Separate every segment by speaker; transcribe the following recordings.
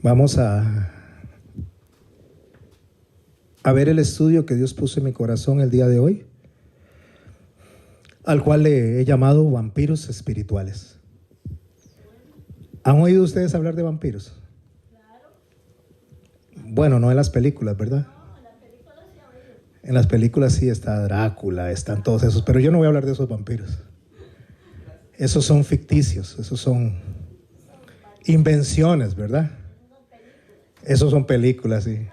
Speaker 1: Vamos a ver el estudio que Dios puso en mi corazón el día de hoy, al cual le he llamado vampiros espirituales. ¿Han oído ustedes hablar de vampiros? Bueno, no en las películas, ¿verdad? En las películas sí está Drácula, están todos esos, pero yo no voy a hablar de esos vampiros. Esos son ficticios, esos son invenciones, ¿verdad? Esos son películas, sí.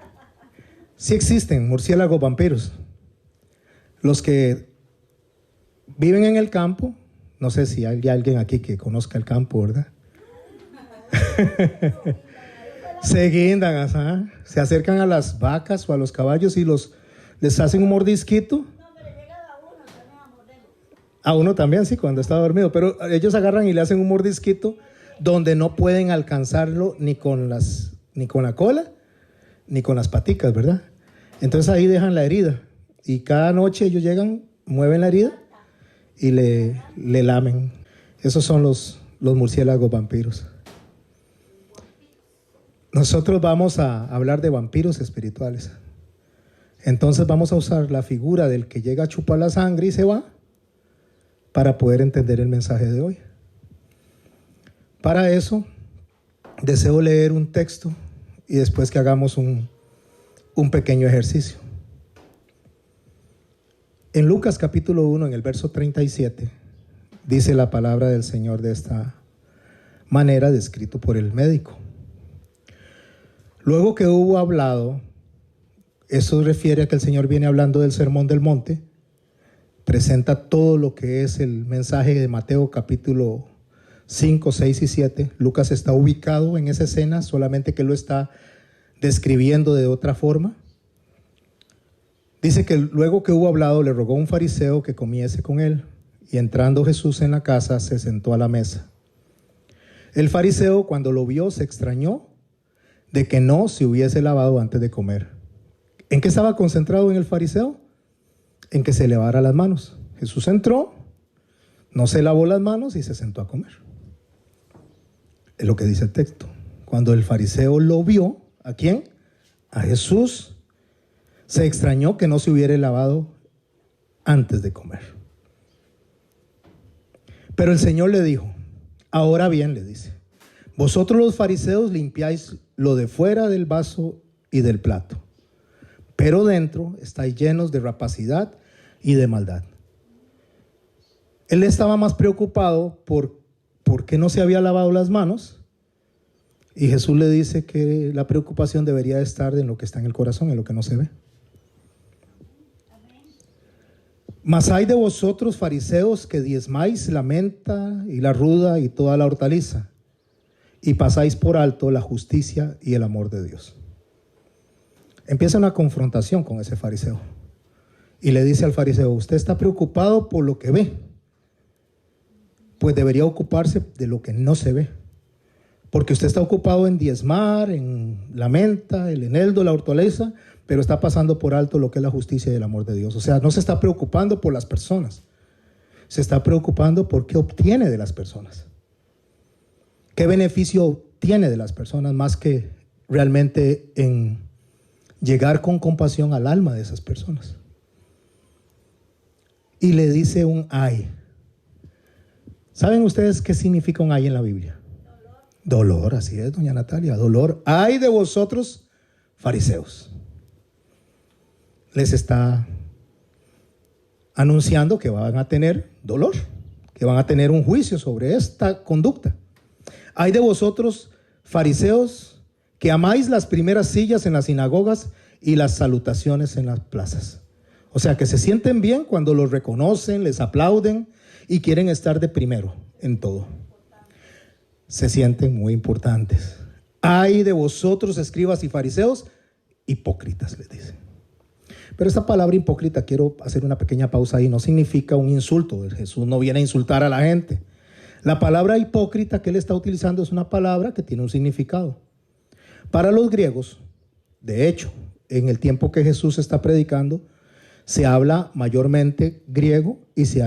Speaker 1: Sí existen murciélagos vampiros. Los que viven en el campo, no sé si hay alguien aquí que conozca el campo, ¿verdad? Se guindan, se acercan a las vacas o a los caballos y les hacen un mordisquito. A uno también, sí, cuando está dormido, pero ellos agarran y le hacen un mordisquito donde no pueden alcanzarlo ni con la cola ni con las paticas, ¿verdad? Entonces ahí dejan la herida y cada noche ellos llegan, mueven la herida y le lamen. Esos son los murciélagos vampiros. Nosotros vamos a hablar de vampiros espirituales. Entonces vamos a usar la figura del que llega a chupar la sangre y se va para poder entender el mensaje de hoy. Para eso deseo leer un texto y después que hagamos un pequeño ejercicio. En Lucas capítulo 1, en el verso 37, dice la palabra del Señor de esta manera, descrito por el médico. Luego que hubo hablado, eso refiere a que el Señor viene hablando del Sermón del Monte, presenta todo lo que es el mensaje de Mateo capítulo 5, 6 y 7. Lucas está ubicado en esa escena, solamente que lo está describiendo de otra forma. Dice que luego que hubo hablado, le rogó a un fariseo que comiese con él, y entrando Jesús en la casa, se sentó a la mesa. El fariseo, cuando lo vio, se extrañó de que no se hubiese lavado antes de comer. ¿En qué estaba concentrado en el fariseo? En que se lavara las manos. Jesús entró, no se lavó las manos y se sentó a comer. Es lo que dice el texto. Cuando el fariseo lo vio, ¿a quién? A Jesús. Se extrañó que no se hubiera lavado antes de comer. Pero el Señor le dijo, ahora bien, le dice, vosotros los fariseos limpiáis lo de fuera del vaso y del plato, pero dentro estáis llenos de rapacidad y de maldad. Él estaba más preocupado por qué no se había lavado las manos, y Jesús le dice que la preocupación debería estar en lo que está en el corazón, en lo que no se ve. Mas hay de vosotros fariseos que diezmáis la menta y la ruda y toda la hortaliza, y pasáis por alto la justicia y el amor de Dios. Empieza una confrontación con ese fariseo y le dice al fariseo, usted está preocupado por lo que ve, pues debería ocuparse de lo que no se ve, porque usted está ocupado en diezmar, en la menta, el eneldo, la hortaliza, pero está pasando por alto lo que es la justicia y el amor de Dios. O sea, no se está preocupando por las personas, se está preocupando por qué obtiene de las personas. ¿Qué beneficio obtiene de las personas más que realmente en llegar con compasión al alma de esas personas? Y le dice un ay. ¿Saben ustedes qué significa un ay en la Biblia? Dolor, así es, doña Natalia, dolor. Ay de vosotros, fariseos. Les está anunciando que van a tener dolor, que van a tener un juicio sobre esta conducta. Hay de vosotros, fariseos, que amáis las primeras sillas en las sinagogas y las salutaciones en las plazas. O sea, que se sienten bien cuando los reconocen, les aplauden y quieren estar de primero en todo. Se sienten muy importantes. Hay de vosotros, escribas y fariseos, hipócritas, les dice. Pero esta palabra hipócrita, quiero hacer una pequeña pausa ahí, no significa un insulto. Jesús no viene a insultar a la gente. La palabra hipócrita que él está utilizando es una palabra que tiene un significado. Para los griegos, de hecho, en el tiempo que Jesús está predicando, se habla mayormente griego y se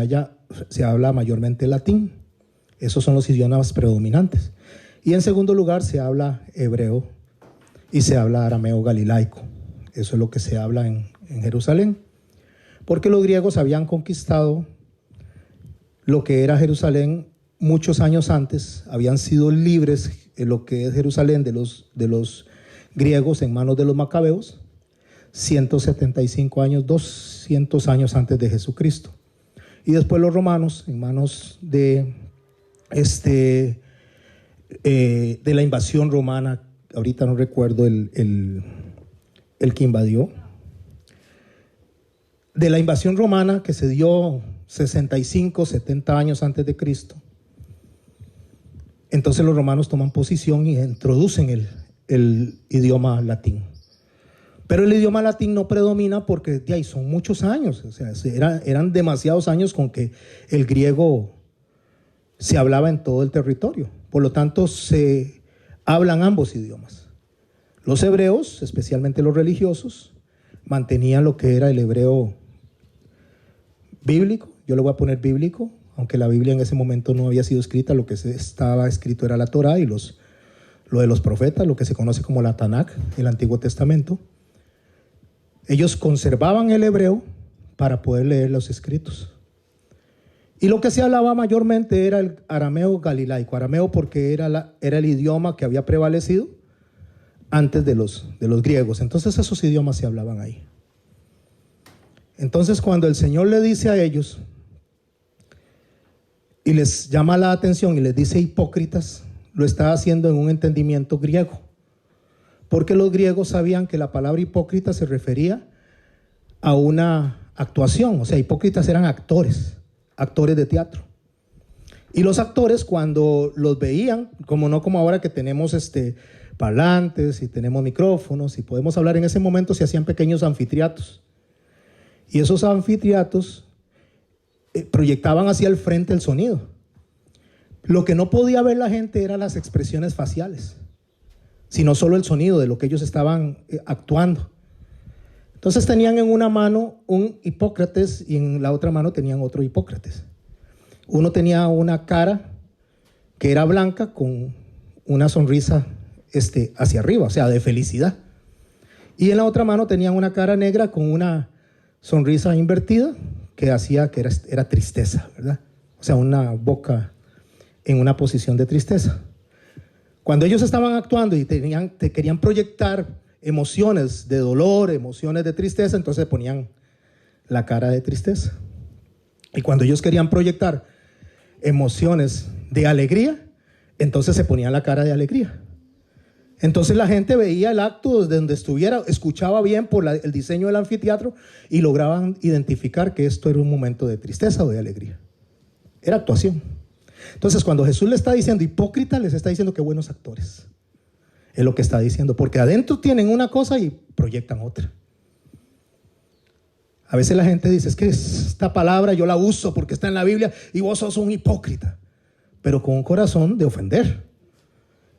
Speaker 1: habla mayormente latín. Esos son los idiomas predominantes. Y en segundo lugar se habla hebreo y se habla arameo galilaico. Eso es lo que se habla en Jerusalén, porque los griegos habían conquistado lo que era Jerusalén muchos años antes, habían sido libres en lo que es Jerusalén de los griegos en manos de los macabeos, 175 años, 200 años antes de Jesucristo. Y después los romanos en manos de la invasión romana, ahorita no recuerdo el que invadió, de la invasión romana que se dio 65, 70 años antes de Cristo. Entonces los romanos toman posición y introducen el idioma latín. Pero el idioma latín no predomina porque de ahí son muchos años, o sea, eran demasiados años con que el griego se hablaba en todo el territorio. Por lo tanto, se hablan ambos idiomas. Los hebreos, especialmente los religiosos, mantenían lo que era el hebreo bíblico. Yo le voy a poner bíblico, aunque la Biblia en ese momento no había sido escrita. Lo que estaba escrito era la Torá y lo de los profetas, lo que se conoce como la Tanakh, el Antiguo Testamento. Ellos conservaban el hebreo para poder leer los escritos. Y lo que se hablaba mayormente era el arameo galilaico. Arameo porque era el idioma que había prevalecido antes de los griegos. Entonces esos idiomas se hablaban ahí. Entonces cuando el Señor le dice a ellos y les llama la atención y les dice hipócritas, lo está haciendo en un entendimiento griego. Porque los griegos sabían que la palabra hipócrita se refería a una actuación. O sea, hipócritas eran actores de teatro. Y los actores, cuando los veían, no como ahora que tenemos parlantes y tenemos micrófonos y podemos hablar, en ese momento se hacían pequeños anfiteatros. Y esos anfiteatros proyectaban hacia el frente el sonido. Lo que no podía ver la gente eran las expresiones faciales, sino solo el sonido de lo que ellos estaban actuando. Entonces tenían en una mano un Hipócrates y en la otra mano tenían otro Hipócrates. Uno tenía una cara que era blanca con una sonrisa hacia arriba, o sea, de felicidad. Y en la otra mano tenían una cara negra con una sonrisa invertida que hacía que era tristeza, ¿verdad? O sea, una boca en una posición de tristeza. Cuando ellos estaban actuando y querían proyectar emociones de dolor, emociones de tristeza, entonces ponían la cara de tristeza. Y cuando ellos querían proyectar emociones de alegría, entonces se ponían la cara de alegría. Entonces la gente veía el acto desde donde estuviera, escuchaba bien por el diseño del anfiteatro y lograban identificar que esto era un momento de tristeza o de alegría. Era actuación. Entonces cuando Jesús le está diciendo hipócrita, les está diciendo que buenos actores. Es lo que está diciendo, porque adentro tienen una cosa y proyectan otra. A veces la gente dice, es que esta palabra yo la uso porque está en la Biblia y vos sos un hipócrita, pero con un corazón de ofender.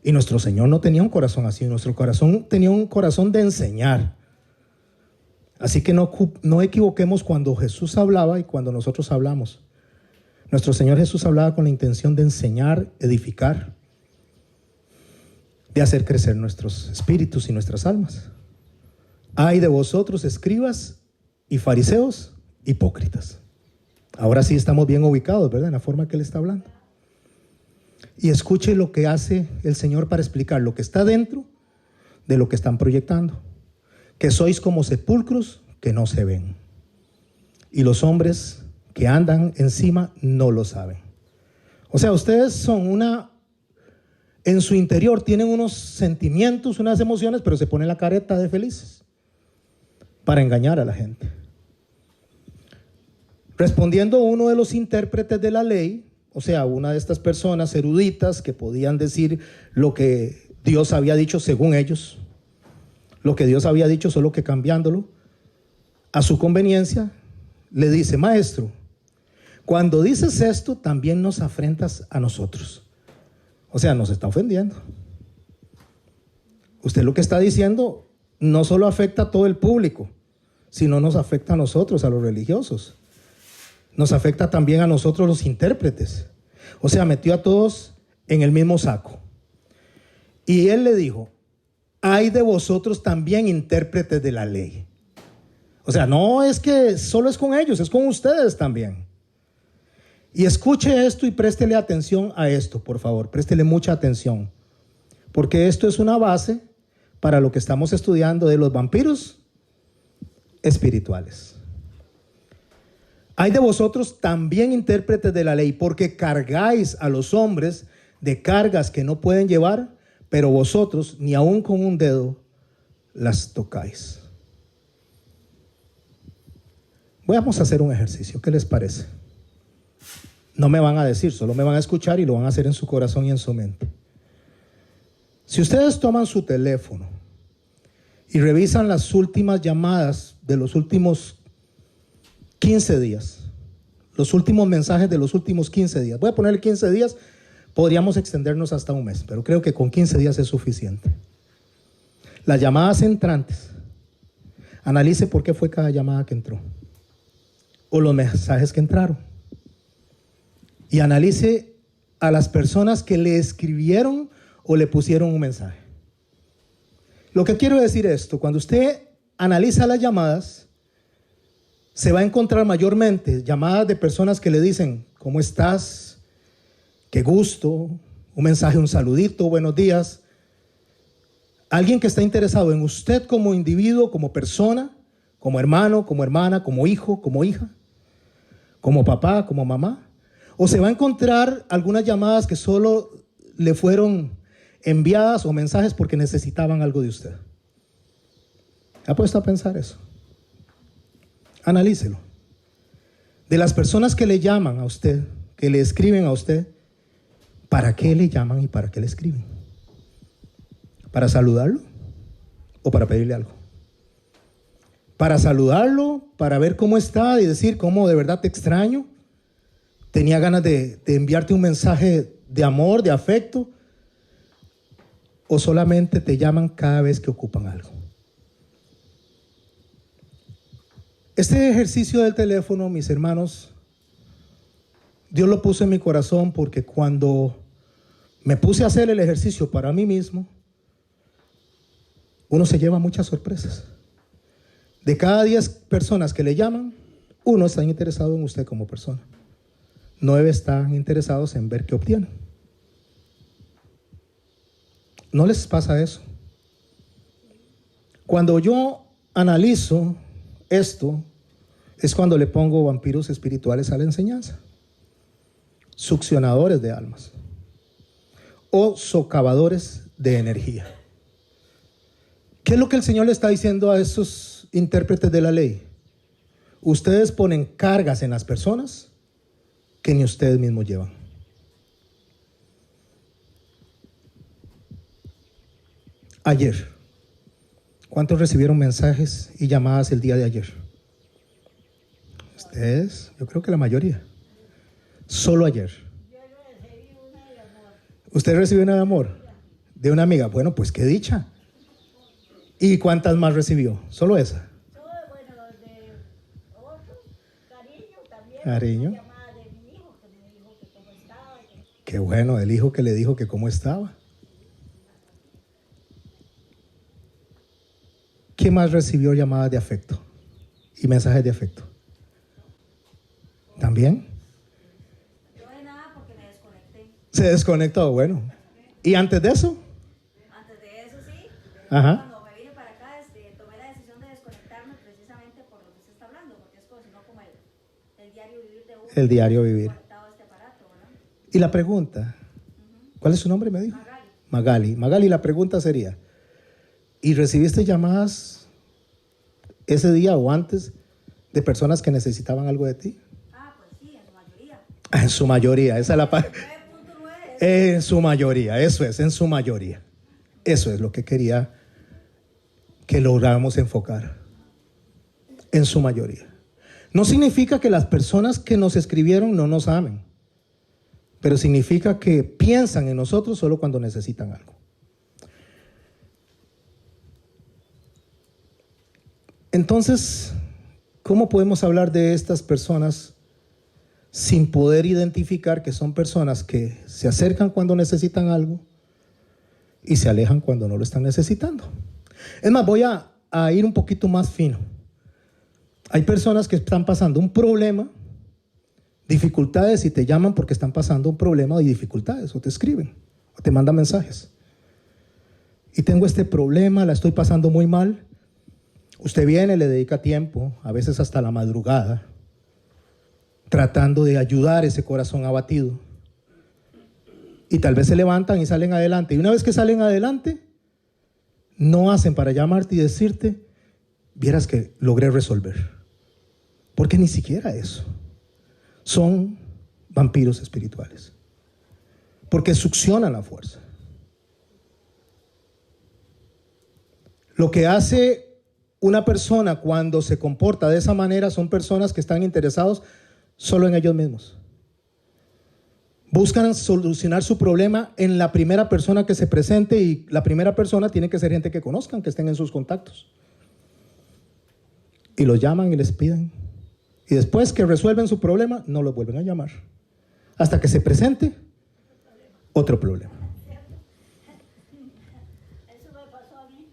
Speaker 1: Y nuestro Señor no tenía un corazón así, nuestro corazón tenía un corazón de enseñar. Así que no equivoquemos cuando Jesús hablaba y cuando nosotros hablamos. Nuestro Señor Jesús hablaba con la intención de enseñar, edificar, de hacer crecer nuestros espíritus y nuestras almas. Ay de vosotros, escribas y fariseos, hipócritas. Ahora sí estamos bien ubicados, ¿verdad? En la forma que Él está hablando. Y escuche lo que hace el Señor para explicar lo que está dentro de lo que están proyectando. Que sois como sepulcros que no se ven. Y los hombres que andan encima no lo saben. O sea, ustedes son en su interior tienen unos sentimientos, unas emociones, pero se ponen la careta de felices para engañar a la gente. Respondiendo uno de los intérpretes de la ley, o sea, una de estas personas eruditas que podían decir lo que Dios había dicho según ellos, lo que Dios había dicho solo que cambiándolo a su conveniencia, le dice, maestro, cuando dices esto también nos afrentas a nosotros. O sea, nos está ofendiendo. Usted lo que está diciendo no solo afecta a todo el público, sino nos afecta a nosotros, a los religiosos. Nos afecta también a nosotros los intérpretes. O sea, metió a todos en el mismo saco. Y él le dijo, hay de vosotros también intérpretes de la ley. O sea, no es que solo es con ellos, es con ustedes también. Y escuche esto y préstele atención a esto, por favor, préstele mucha atención. Porque esto es una base para lo que estamos estudiando de los vampiros espirituales. Hay de vosotros también intérpretes de la ley, porque cargáis a los hombres de cargas que no pueden llevar, pero vosotros ni aun con un dedo las tocáis. Vamos a hacer un ejercicio, ¿qué les parece? No me van a decir, solo me van a escuchar y lo van a hacer en su corazón y en su mente. Si ustedes toman su teléfono y revisan las últimas llamadas de los últimos 15 días, los últimos mensajes de los últimos 15 días, voy a ponerle 15 días, podríamos extendernos hasta un mes, pero creo que con 15 días es suficiente. Las llamadas entrantes, analice por qué fue cada llamada que entró, o los mensajes que entraron, y analice a las personas que le escribieron o le pusieron un mensaje. Lo que quiero decir es esto: cuando usted analiza las llamadas, se va a encontrar mayormente llamadas de personas que le dicen, ¿cómo estás? Qué gusto, un mensaje, un saludito, buenos días. Alguien que está interesado en usted como individuo, como persona, como hermano, como hermana, como hijo, como hija, como papá, como mamá. O se va a encontrar algunas llamadas que solo le fueron enviadas o mensajes porque necesitaban algo de usted. ¿Ha puesto a pensar eso? Analícelo. De las personas que le llaman a usted, que le escriben a usted, ¿para qué le llaman y para qué le escriben? ¿Para saludarlo o para pedirle algo? Para saludarlo, para ver cómo está y decir cómo de verdad te extraño. Tenía ganas de enviarte un mensaje de amor, de afecto. O solamente te llaman cada vez que ocupan algo. Este ejercicio del teléfono, mis hermanos, Dios lo puso en mi corazón porque cuando me puse a hacer el ejercicio para mí mismo, uno se lleva muchas sorpresas. De cada 10 personas que le llaman, 1 está interesado en usted como persona. 9 están interesados en ver qué obtienen. ¿No les pasa eso? Cuando yo analizo esto, es cuando le pongo vampiros espirituales a la enseñanza. Succionadores de almas. O socavadores de energía. ¿Qué es lo que el Señor le está diciendo a esos intérpretes de la ley? Ustedes ponen cargas en las personas que ni ustedes mismos llevan. Ayer, ¿cuántos recibieron mensajes y llamadas el día de ayer? Ustedes, yo creo que la mayoría. Solo ayer.
Speaker 2: Yo recibí una de amor.
Speaker 1: ¿Usted recibió una de amor? De una amiga. Bueno, pues qué dicha. ¿Y cuántas más recibió? ¿Solo esa?
Speaker 2: Todo, bueno, de otro, cariño también.
Speaker 1: Cariño.
Speaker 2: Una llamada de mi hijo que me dijo que cómo estaba.
Speaker 1: Qué bueno, el hijo que le dijo que cómo estaba. ¿Quién más recibió llamadas de afecto y mensajes de afecto? ¿También?
Speaker 2: Yo de nada porque me desconecté.
Speaker 1: Se desconectó, bueno. ¿Y antes de eso?
Speaker 2: Antes de eso sí.
Speaker 1: Ajá.
Speaker 2: Cuando me vine para acá, tomé la decisión de desconectarme precisamente por lo que usted está hablando, porque es como si no como el diario vivir de uno.
Speaker 1: El diario vivir.
Speaker 2: Conectado a este aparato, ¿verdad?
Speaker 1: Y la pregunta, ¿cuál es su nombre, me dijo?
Speaker 2: Magali.
Speaker 1: Magali. Magali, la pregunta sería, ¿y recibiste llamadas ese día o antes de personas que necesitaban algo de ti?
Speaker 2: Ah, pues sí, en su mayoría.
Speaker 1: En su mayoría, esa es la parte.
Speaker 2: 9.9 es.
Speaker 1: En su mayoría, eso es, en su mayoría. Eso es lo que quería que lográramos enfocar. En su mayoría. No significa que las personas que nos escribieron no nos amen, pero significa que piensan en nosotros solo cuando necesitan algo. Entonces, ¿cómo podemos hablar de estas personas sin poder identificar que son personas que se acercan cuando necesitan algo, y se alejan cuando no lo están necesitando. Es más, voy a ir un poquito más fino. Hay personas que están pasando un problema, dificultades, y te llaman porque están pasando un problema y dificultades, o te escriben, o te mandan mensajes. Y tengo este problema, la estoy pasando muy mal. Usted viene, le dedica tiempo, a veces hasta la madrugada, tratando de ayudar ese corazón abatido. Y tal vez se levantan y salen adelante. Y una vez que salen adelante, no hacen para llamarte y decirte, vieras que logré resolver. Porque ni siquiera eso. Son vampiros espirituales. Porque succionan la fuerza. Lo que hace una persona cuando se comporta de esa manera son personas que están interesados solo en ellos mismos. Buscan solucionar su problema en la primera persona que se presente, y la primera persona tiene que ser gente que conozcan, que estén en sus contactos. Y los llaman y les piden. Y después que resuelven su problema, no los vuelven a llamar. Hasta que se presente otro problema.
Speaker 2: Eso me pasó a mí.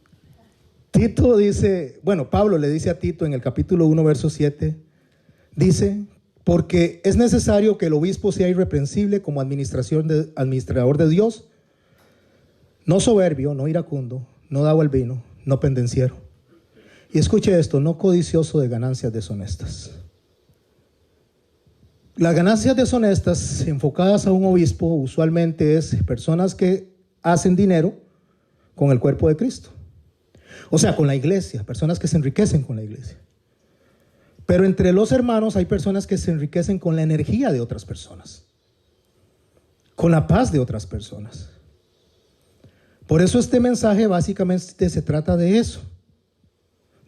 Speaker 1: Tito dice, bueno, Pablo le dice a Tito en el capítulo 1, verso 7, dice, porque es necesario que el obispo sea irreprensible como administrador de Dios, no soberbio, no iracundo, no dado al vino, no pendenciero. Y escuche esto, no codicioso de ganancias deshonestas. Las ganancias deshonestas enfocadas a un obispo usualmente es personas que hacen dinero con el cuerpo de Cristo. O sea, con la iglesia, personas que se enriquecen con la iglesia. Pero entre los hermanos hay personas que se enriquecen con la energía de otras personas, con la paz de otras personas. Por eso este mensaje básicamente se trata de eso,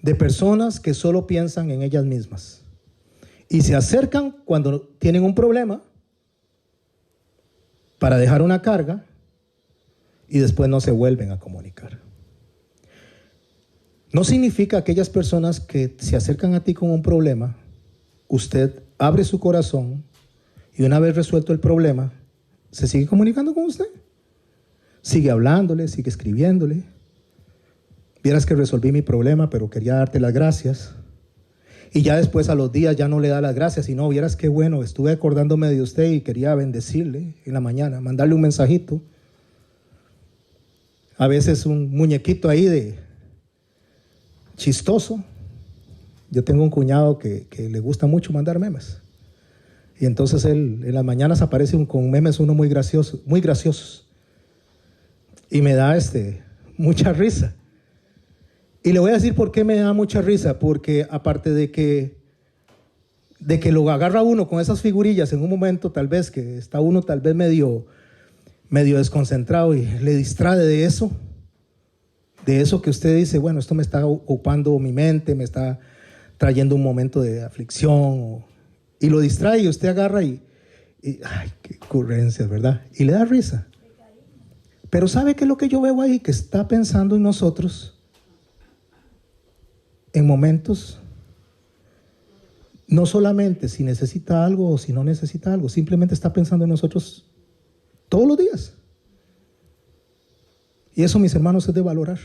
Speaker 1: de personas que solo piensan en ellas mismas y se acercan cuando tienen un problema para dejar una carga y después no se vuelven a comunicar. No significa aquellas personas que se acercan a ti con un problema, usted abre su corazón y una vez resuelto el problema, se sigue comunicando con usted. Sigue hablándole, sigue escribiéndole. Vieras que resolví mi problema, pero quería darte las gracias. Y ya después a los días ya no le da las gracias, sino vieras qué bueno, estuve acordándome de usted y quería bendecirle en la mañana, mandarle un mensajito. A veces un muñequito ahí de chistoso. Yo tengo un cuñado que le gusta mucho mandar memes. Y entonces él en las mañanas aparece con memes uno muy graciosos. Y me da mucha risa. Y le voy a decir por qué me da mucha risa. Porque aparte de que lo agarra uno con esas figurillas en un momento tal vez que está uno tal vez medio desconcentrado y le distrae de eso que usted dice, bueno, esto me está ocupando mi mente, me está trayendo un momento de aflicción, y lo distrae y usted agarra y ay, qué ocurrencias, ¿verdad? Y le da risa. Pero ¿sabe qué es lo que yo veo ahí? Que está pensando en nosotros en momentos, no solamente si necesita algo o si no necesita algo, simplemente está pensando en nosotros todos los días. Y eso, mis hermanos, es de valorar.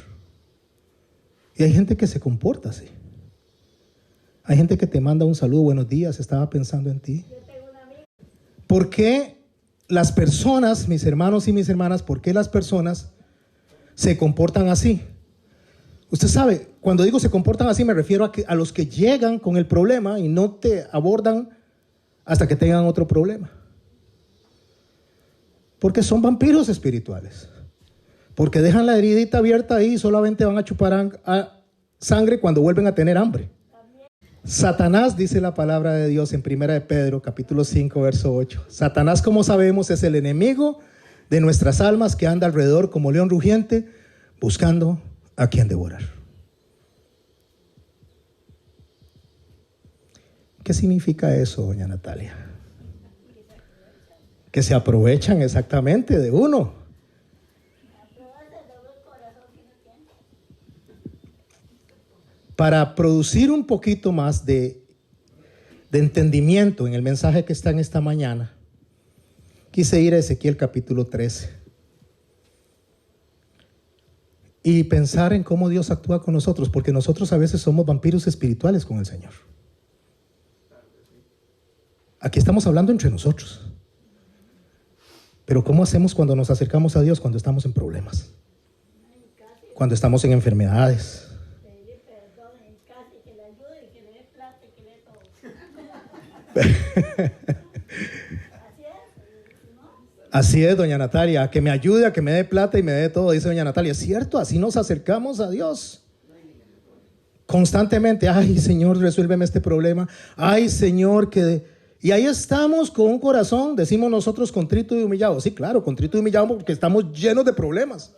Speaker 1: Y hay gente que se comporta así. Hay gente que te manda un saludo, buenos días, estaba pensando en ti. ¿Por qué las personas, mis hermanos y mis hermanas, por qué las personas se comportan así? Usted sabe, cuando digo se comportan así me refiero a los que llegan con el problema y no te abordan hasta que tengan otro problema. Porque son vampiros espirituales. Porque dejan la heridita abierta ahí y solamente van a chupar sangre cuando vuelven a tener hambre. Satanás, dice la palabra de Dios en 1 de Pedro, capítulo 5, verso 8. Satanás, como sabemos, es el enemigo de nuestras almas que anda alrededor como león rugiente, buscando a quien devorar. ¿Qué significa eso, doña Natalia? Que se aprovechan exactamente de uno. Para producir un poquito más de entendimiento en el mensaje que está en esta mañana, quise ir a Ezequiel capítulo 13. y pensar en cómo Dios actúa con nosotros, porque nosotros a veces somos vampiros espirituales con el Señor. Aquí estamos hablando entre nosotros. Pero ¿cómo hacemos cuando nos acercamos a Dios cuando estamos en problemas? Cuando estamos en enfermedades. Así es, doña Natalia, a que me ayude, a que me dé plata y me dé todo, dice doña Natalia. Es cierto, así nos acercamos a Dios. Constantemente, ay Señor, resuélveme este problema. Ay Señor, Y ahí estamos con un corazón, decimos nosotros, contrito y humillado. Sí, claro, contrito y humillado porque estamos llenos de problemas.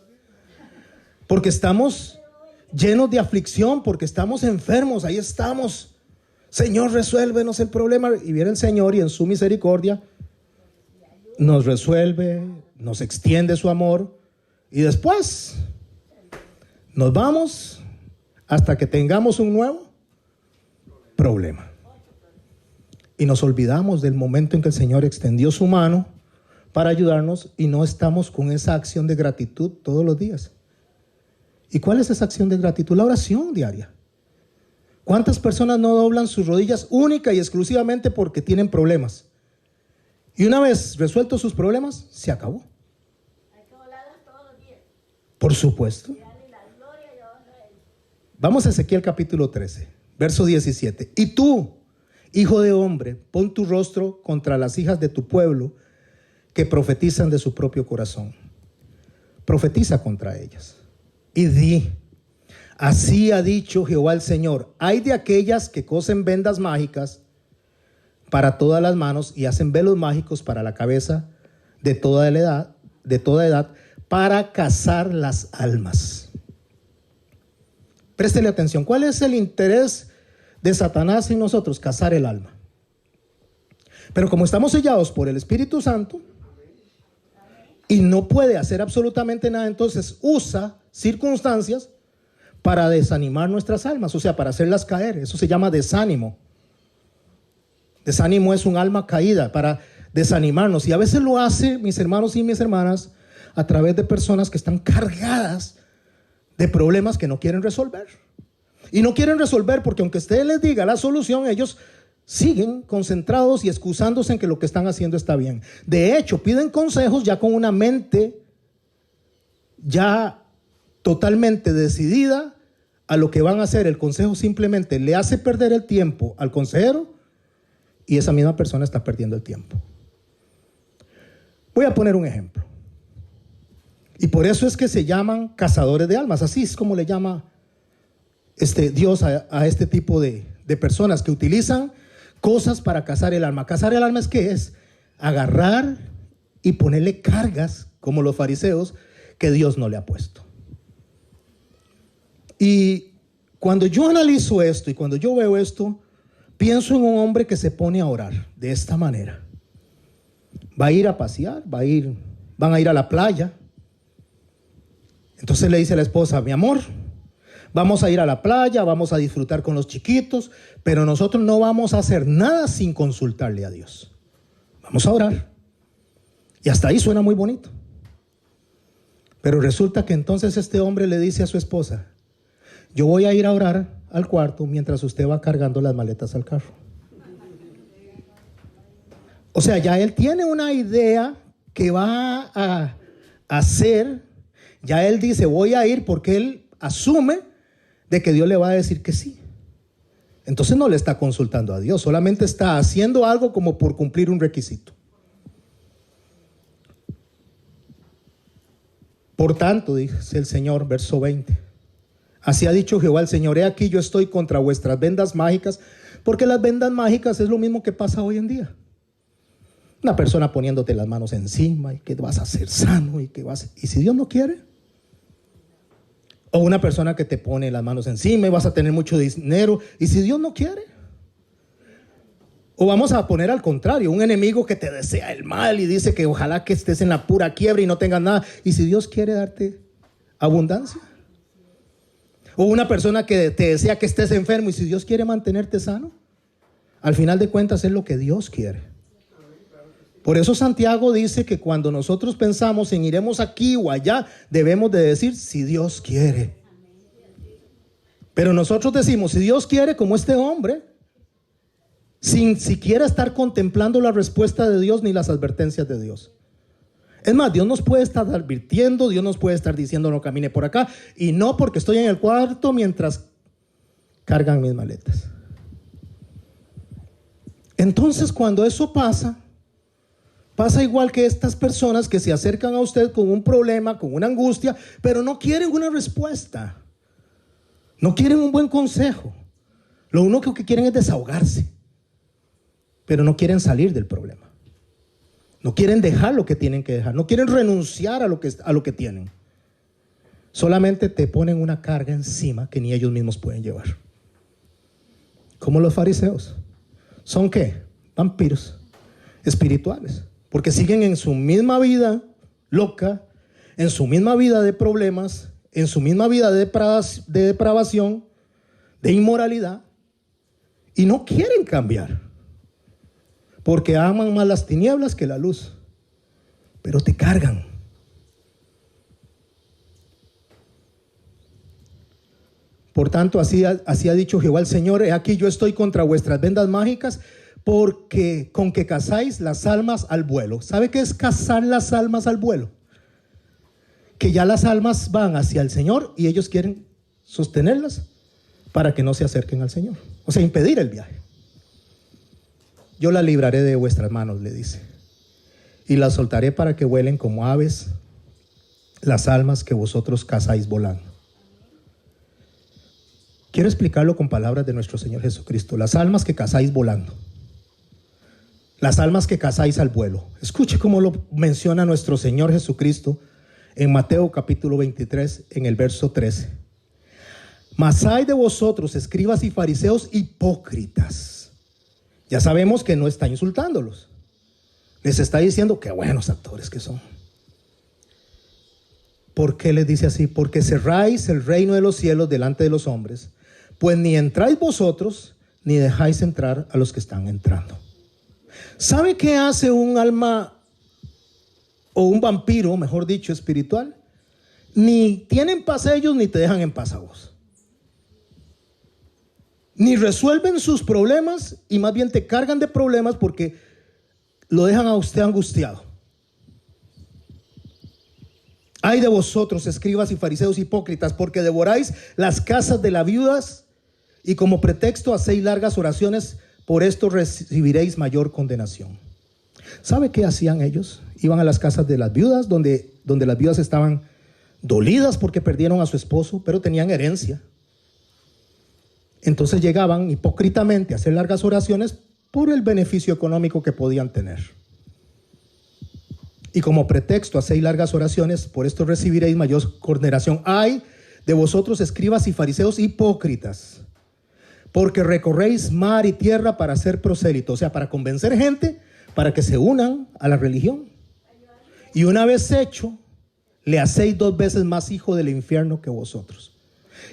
Speaker 1: Porque estamos llenos de aflicción, porque estamos enfermos, ahí estamos. Señor, resuélvenos el problema. Y viene el Señor y en su misericordia nos resuelve, nos extiende su amor. Y después nos vamos hasta que tengamos un nuevo problema. Y nos olvidamos del momento en que el Señor extendió su mano para ayudarnos y no estamos con esa acción de gratitud todos los días. ¿Y cuál es esa acción de gratitud? La oración diaria. ¿Cuántas personas no doblan sus rodillas única y exclusivamente porque tienen problemas? Y una vez resueltos sus problemas, se acabó.
Speaker 2: Hay que olarlas todos los días.
Speaker 1: Por supuesto. Vamos a Ezequiel capítulo 13, verso 17. Y tú, hijo de hombre, pon tu rostro contra las hijas de tu pueblo que profetizan de su propio corazón. Profetiza contra ellas. Y di, así ha dicho Jehová el Señor, hay de aquellas que cosen vendas mágicas para todas las manos y hacen velos mágicos para la cabeza de toda edad, para cazar las almas. Préstele atención, ¿cuál es el interés de Satanás en nosotros? Cazar el alma. Pero como estamos sellados por el Espíritu Santo y no puede hacer absolutamente nada, entonces usa circunstancias para desanimar nuestras almas, o sea, para hacerlas caer. Eso se llama desánimo. Desánimo es un alma caída, para desanimarnos. Y a veces lo hace, mis hermanos y mis hermanas, a través de personas que están cargadas de problemas que no quieren resolver. Y no quieren resolver porque aunque usted les diga la solución, ellos siguen concentrados y excusándose en que lo que están haciendo está bien. De hecho, piden consejos ya con una mente ya totalmente decidida a lo que van a hacer. El consejo simplemente le hace perder el tiempo al consejero y esa misma persona está perdiendo el tiempo. Voy a poner un ejemplo. Y por eso es que se llaman cazadores de almas. Así es como le llama Dios a este tipo de personas que utilizan cosas para cazar el alma. Cazar el alma es ¿qué es? Agarrar y ponerle cargas, como los fariseos, que Dios no le ha puesto. Y cuando yo analizo esto y cuando yo veo esto, pienso en un hombre que se pone a orar de esta manera. Va a ir a pasear, van a ir a la playa. Entonces le dice a la esposa, mi amor, vamos a ir a la playa, vamos a disfrutar con los chiquitos, pero nosotros no vamos a hacer nada sin consultarle a Dios. Vamos a orar. Y hasta ahí suena muy bonito. Pero resulta que entonces este hombre le dice a su esposa, yo voy a ir a orar al cuarto mientras usted va cargando las maletas al carro. O sea, ya él tiene una idea que va a hacer. Ya él dice, voy a ir porque él asume de que Dios le va a decir que sí. Entonces no le está consultando a Dios, solamente está haciendo algo como por cumplir un requisito. Por tanto, dice el Señor, verso 20, así ha dicho Jehová el Señor, he aquí yo estoy contra vuestras vendas mágicas, porque las vendas mágicas es lo mismo que pasa hoy en día. Una persona poniéndote las manos encima y que vas a ser sano y si Dios no quiere. O una persona que te pone las manos encima y vas a tener mucho dinero y si Dios no quiere. O vamos a poner al contrario, un enemigo que te desea el mal y dice que ojalá que estés en la pura quiebra y no tengas nada. Y si Dios quiere darte abundancia. O una persona que te desea que estés enfermo y si Dios quiere mantenerte sano. Al final de cuentas es lo que Dios quiere. Por eso Santiago dice que cuando nosotros pensamos en iremos aquí o allá, debemos de decir si Dios quiere. Pero nosotros decimos si Dios quiere, como este hombre, sin siquiera estar contemplando la respuesta de Dios ni las advertencias de Dios. Es más, Dios nos puede estar advirtiendo, Dios nos puede estar diciendo no camine por acá, y no porque estoy en el cuarto mientras cargan mis maletas. Entonces, cuando eso pasa igual que estas personas que se acercan a usted con un problema, con una angustia, pero no quieren una respuesta, no quieren un buen consejo. Lo único que quieren es desahogarse, pero no quieren salir del problema. No quieren dejar lo que tienen que dejar, no quieren renunciar a lo que tienen. Solamente te ponen una carga encima que ni ellos mismos pueden llevar. Como los fariseos. ¿Son qué? Vampiros espirituales. Porque siguen en su misma vida loca, en su misma vida de problemas, en su misma vida de depravación, de inmoralidad, y no quieren cambiar. Porque aman más las tinieblas que la luz. Pero te cargan. Por tanto, así ha dicho Jehová el Señor: he aquí yo estoy contra vuestras vendas mágicas, porque con que cazáis las almas al vuelo. ¿Sabe qué es cazar las almas al vuelo? Que ya las almas van hacia el Señor y ellos quieren sostenerlas para que no se acerquen al Señor. O sea, impedir el viaje. Yo la libraré de vuestras manos, le dice, y las soltaré para que vuelen como aves las almas que vosotros cazáis volando. Quiero explicarlo con palabras de nuestro Señor Jesucristo. Las almas que cazáis volando, las almas que cazáis al vuelo. Escuche cómo lo menciona nuestro Señor Jesucristo en Mateo capítulo 23, en el verso 13. Mas hay de vosotros, escribas y fariseos hipócritas. Ya sabemos que no está insultándolos. Les está diciendo qué buenos actores que son. ¿Por qué les dice así? Porque cerráis el reino de los cielos delante de los hombres, pues ni entráis vosotros, ni dejáis entrar a los que están entrando. ¿Sabe qué hace un alma o un vampiro, mejor dicho, espiritual? Ni tienen paz ellos, ni te dejan en paz a vos. Ni resuelven sus problemas y más bien te cargan de problemas porque lo dejan a usted angustiado. Ay de vosotros, escribas y fariseos hipócritas, porque devoráis las casas de las viudas y como pretexto hacéis largas oraciones, por esto recibiréis mayor condenación. ¿Sabe qué hacían ellos? Iban a las casas de las viudas, donde las viudas estaban dolidas porque perdieron a su esposo, pero tenían herencia. Entonces llegaban hipócritamente a hacer largas oraciones por el beneficio económico que podían tener. Y como pretexto hacéis largas oraciones, por esto recibiréis mayor condenación. Ay de vosotros, escribas y fariseos hipócritas, porque recorréis mar y tierra para ser prosélitos, o sea, para convencer gente para que se unan a la religión. Y una vez hecho, le hacéis 2 veces más hijo del infierno que vosotros.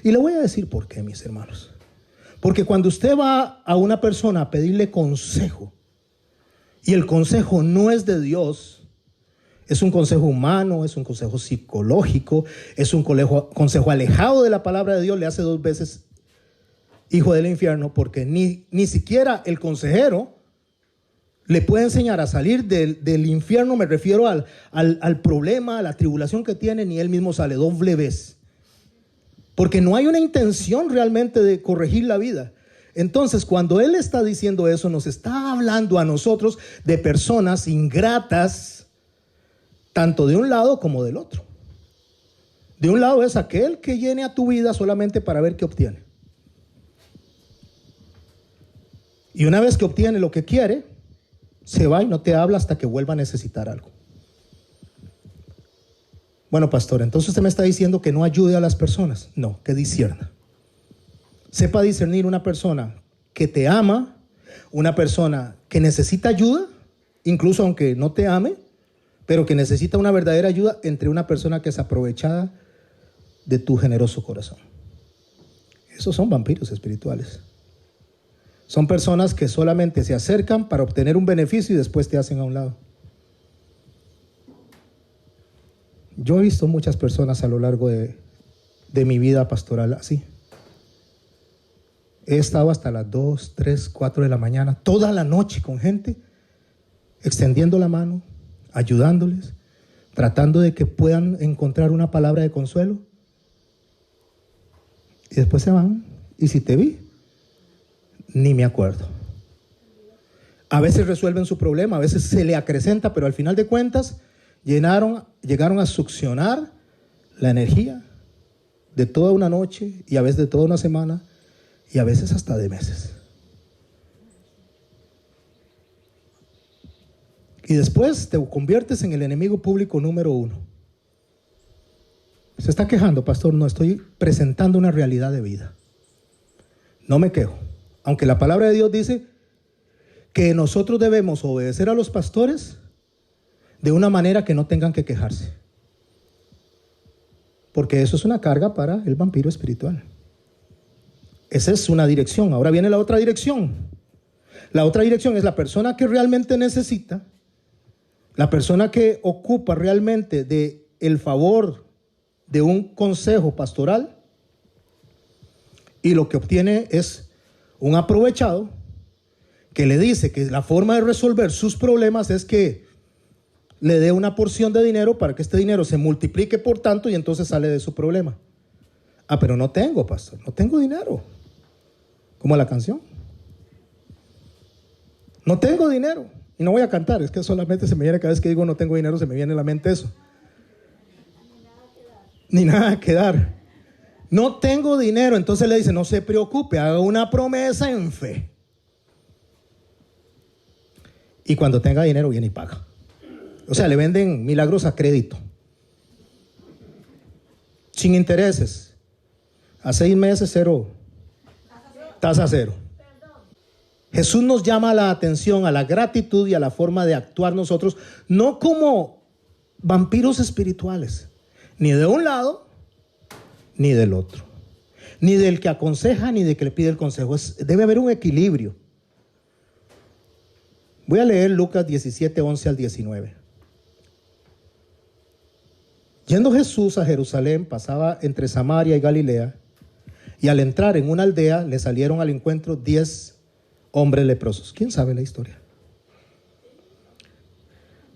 Speaker 1: Y le voy a decir por qué, mis hermanos. Porque cuando usted va a una persona a pedirle consejo y el consejo no es de Dios, es un consejo humano, es un consejo psicológico, es un consejo alejado de la palabra de Dios, le hace 2 veces hijo del infierno, porque ni siquiera el consejero le puede enseñar a salir del infierno. Me refiero al problema, a la tribulación que tiene, ni él mismo sale, 2 veces. Porque no hay una intención realmente de corregir la vida. Entonces, cuando él está diciendo eso, nos está hablando a nosotros de personas ingratas, tanto de un lado como del otro. De un lado es aquel que llene a tu vida solamente para ver qué obtiene. Y una vez que obtiene lo que quiere, se va y no te habla hasta que vuelva a necesitar algo. Bueno, pastor, entonces usted me está diciendo que no ayude a las personas. No, que discierna. Sepa discernir una persona que te ama, una persona que necesita ayuda, incluso aunque no te ame, pero que necesita una verdadera ayuda, entre una persona que es aprovechada de tu generoso corazón. Esos son vampiros espirituales. Son personas que solamente se acercan para obtener un beneficio y después te hacen a un lado. Yo he visto muchas personas a lo largo de mi vida pastoral así. He estado hasta las 2, 3, 4 de la mañana, toda la noche con gente, extendiendo la mano, ayudándoles, tratando de que puedan encontrar una palabra de consuelo. Y después se van. Y si te vi, ni me acuerdo. A veces resuelven su problema, a veces se le acrecenta, pero al final de cuentas llegaron a succionar la energía de toda una noche y a veces de toda una semana y a veces hasta de meses. Y después te conviertes en el enemigo público número 1. Se está quejando, pastor. No, estoy presentando una realidad de vida. No me quejo. Aunque la palabra de Dios dice que nosotros debemos obedecer a los pastores de una manera que no tengan que quejarse. Porque eso es una carga para el vampiro espiritual. Esa es una dirección. Ahora viene la otra dirección. La otra dirección es la persona que realmente necesita, la persona que ocupa realmente de el favor de un consejo pastoral y lo que obtiene es un aprovechado que le dice que la forma de resolver sus problemas es que le dé una porción de dinero para que este dinero se multiplique por tanto y entonces sale de su problema. Ah, pero no tengo, pastor, no tengo dinero. Como la canción. No tengo dinero. Y no voy a cantar, es que solamente se me viene cada vez que digo no tengo dinero, se me viene a la mente eso. Ni nada que dar. No tengo dinero, entonces le dice, no se preocupe, haga una promesa en fe. Y cuando tenga dinero viene y paga. O sea, le venden milagros a crédito. Sin intereses. A 6 meses, cero. Tasa cero. Jesús nos llama la atención a la gratitud y a la forma de actuar nosotros, no como vampiros espirituales, ni de un lado, ni del otro, ni del que aconseja, ni del que le pide el consejo. Debe haber un equilibrio. Voy a leer Lucas 17, 11 al 19. Yendo Jesús a Jerusalén, pasaba entre Samaria y Galilea, y al entrar en una aldea le salieron al encuentro 10 hombres leprosos. ¿Quién sabe la historia?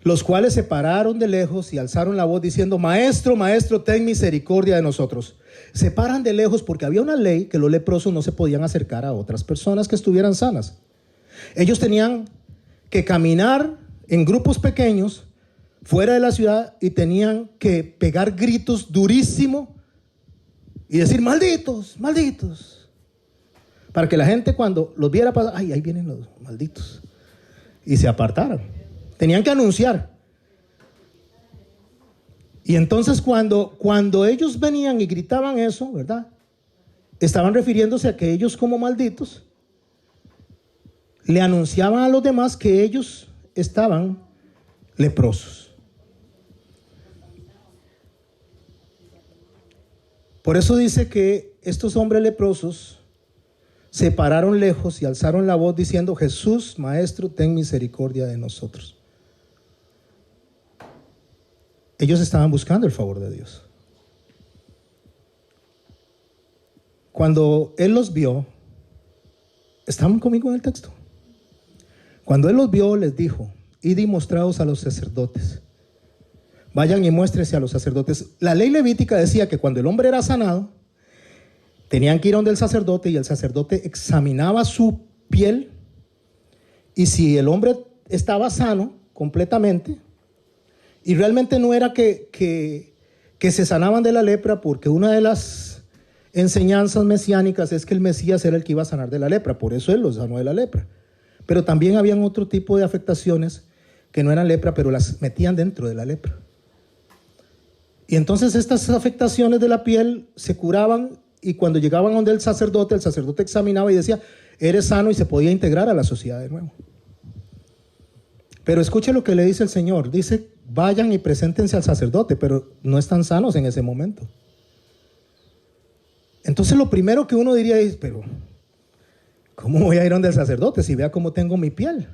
Speaker 1: Los cuales se pararon de lejos y alzaron la voz diciendo, Maestro, Maestro, ten misericordia de nosotros. Se paran de lejos porque había una ley que los leprosos no se podían acercar a otras personas que estuvieran sanas. Ellos tenían que caminar en grupos pequeños fuera de la ciudad y tenían que pegar gritos durísimo y decir, malditos, malditos. Para que la gente cuando los viera pasar, ay, ahí vienen los malditos. Y se apartaran. Tenían que anunciar. Y entonces cuando ellos venían y gritaban eso, ¿verdad? Estaban refiriéndose a que ellos como malditos le anunciaban a los demás que ellos estaban leprosos. Por eso dice que estos hombres leprosos se pararon lejos y alzaron la voz diciendo, Jesús, Maestro, ten misericordia de nosotros. Ellos estaban buscando el favor de Dios. Cuando Él los vio, ¿están conmigo en el texto? Cuando Él los vio, les dijo, id y mostraos a los sacerdotes. Vayan y muéstrense a los sacerdotes. La ley levítica decía que cuando el hombre era sanado, tenían que ir a donde el sacerdote y el sacerdote examinaba su piel y si el hombre estaba sano completamente, y realmente no era que se sanaban de la lepra, porque una de las enseñanzas mesiánicas es que el Mesías era el que iba a sanar de la lepra, por eso Él los sanó de la lepra. Pero también habían otro tipo de afectaciones que no eran lepra, pero las metían dentro de la lepra. Y entonces estas afectaciones de la piel se curaban y cuando llegaban donde el sacerdote examinaba y decía, eres sano y se podía integrar a la sociedad de nuevo. Pero escuche lo que le dice el Señor. Dice, vayan y preséntense al sacerdote, pero no están sanos en ese momento. Entonces lo primero que uno diría es, pero ¿cómo voy a ir donde el sacerdote si vea cómo tengo mi piel?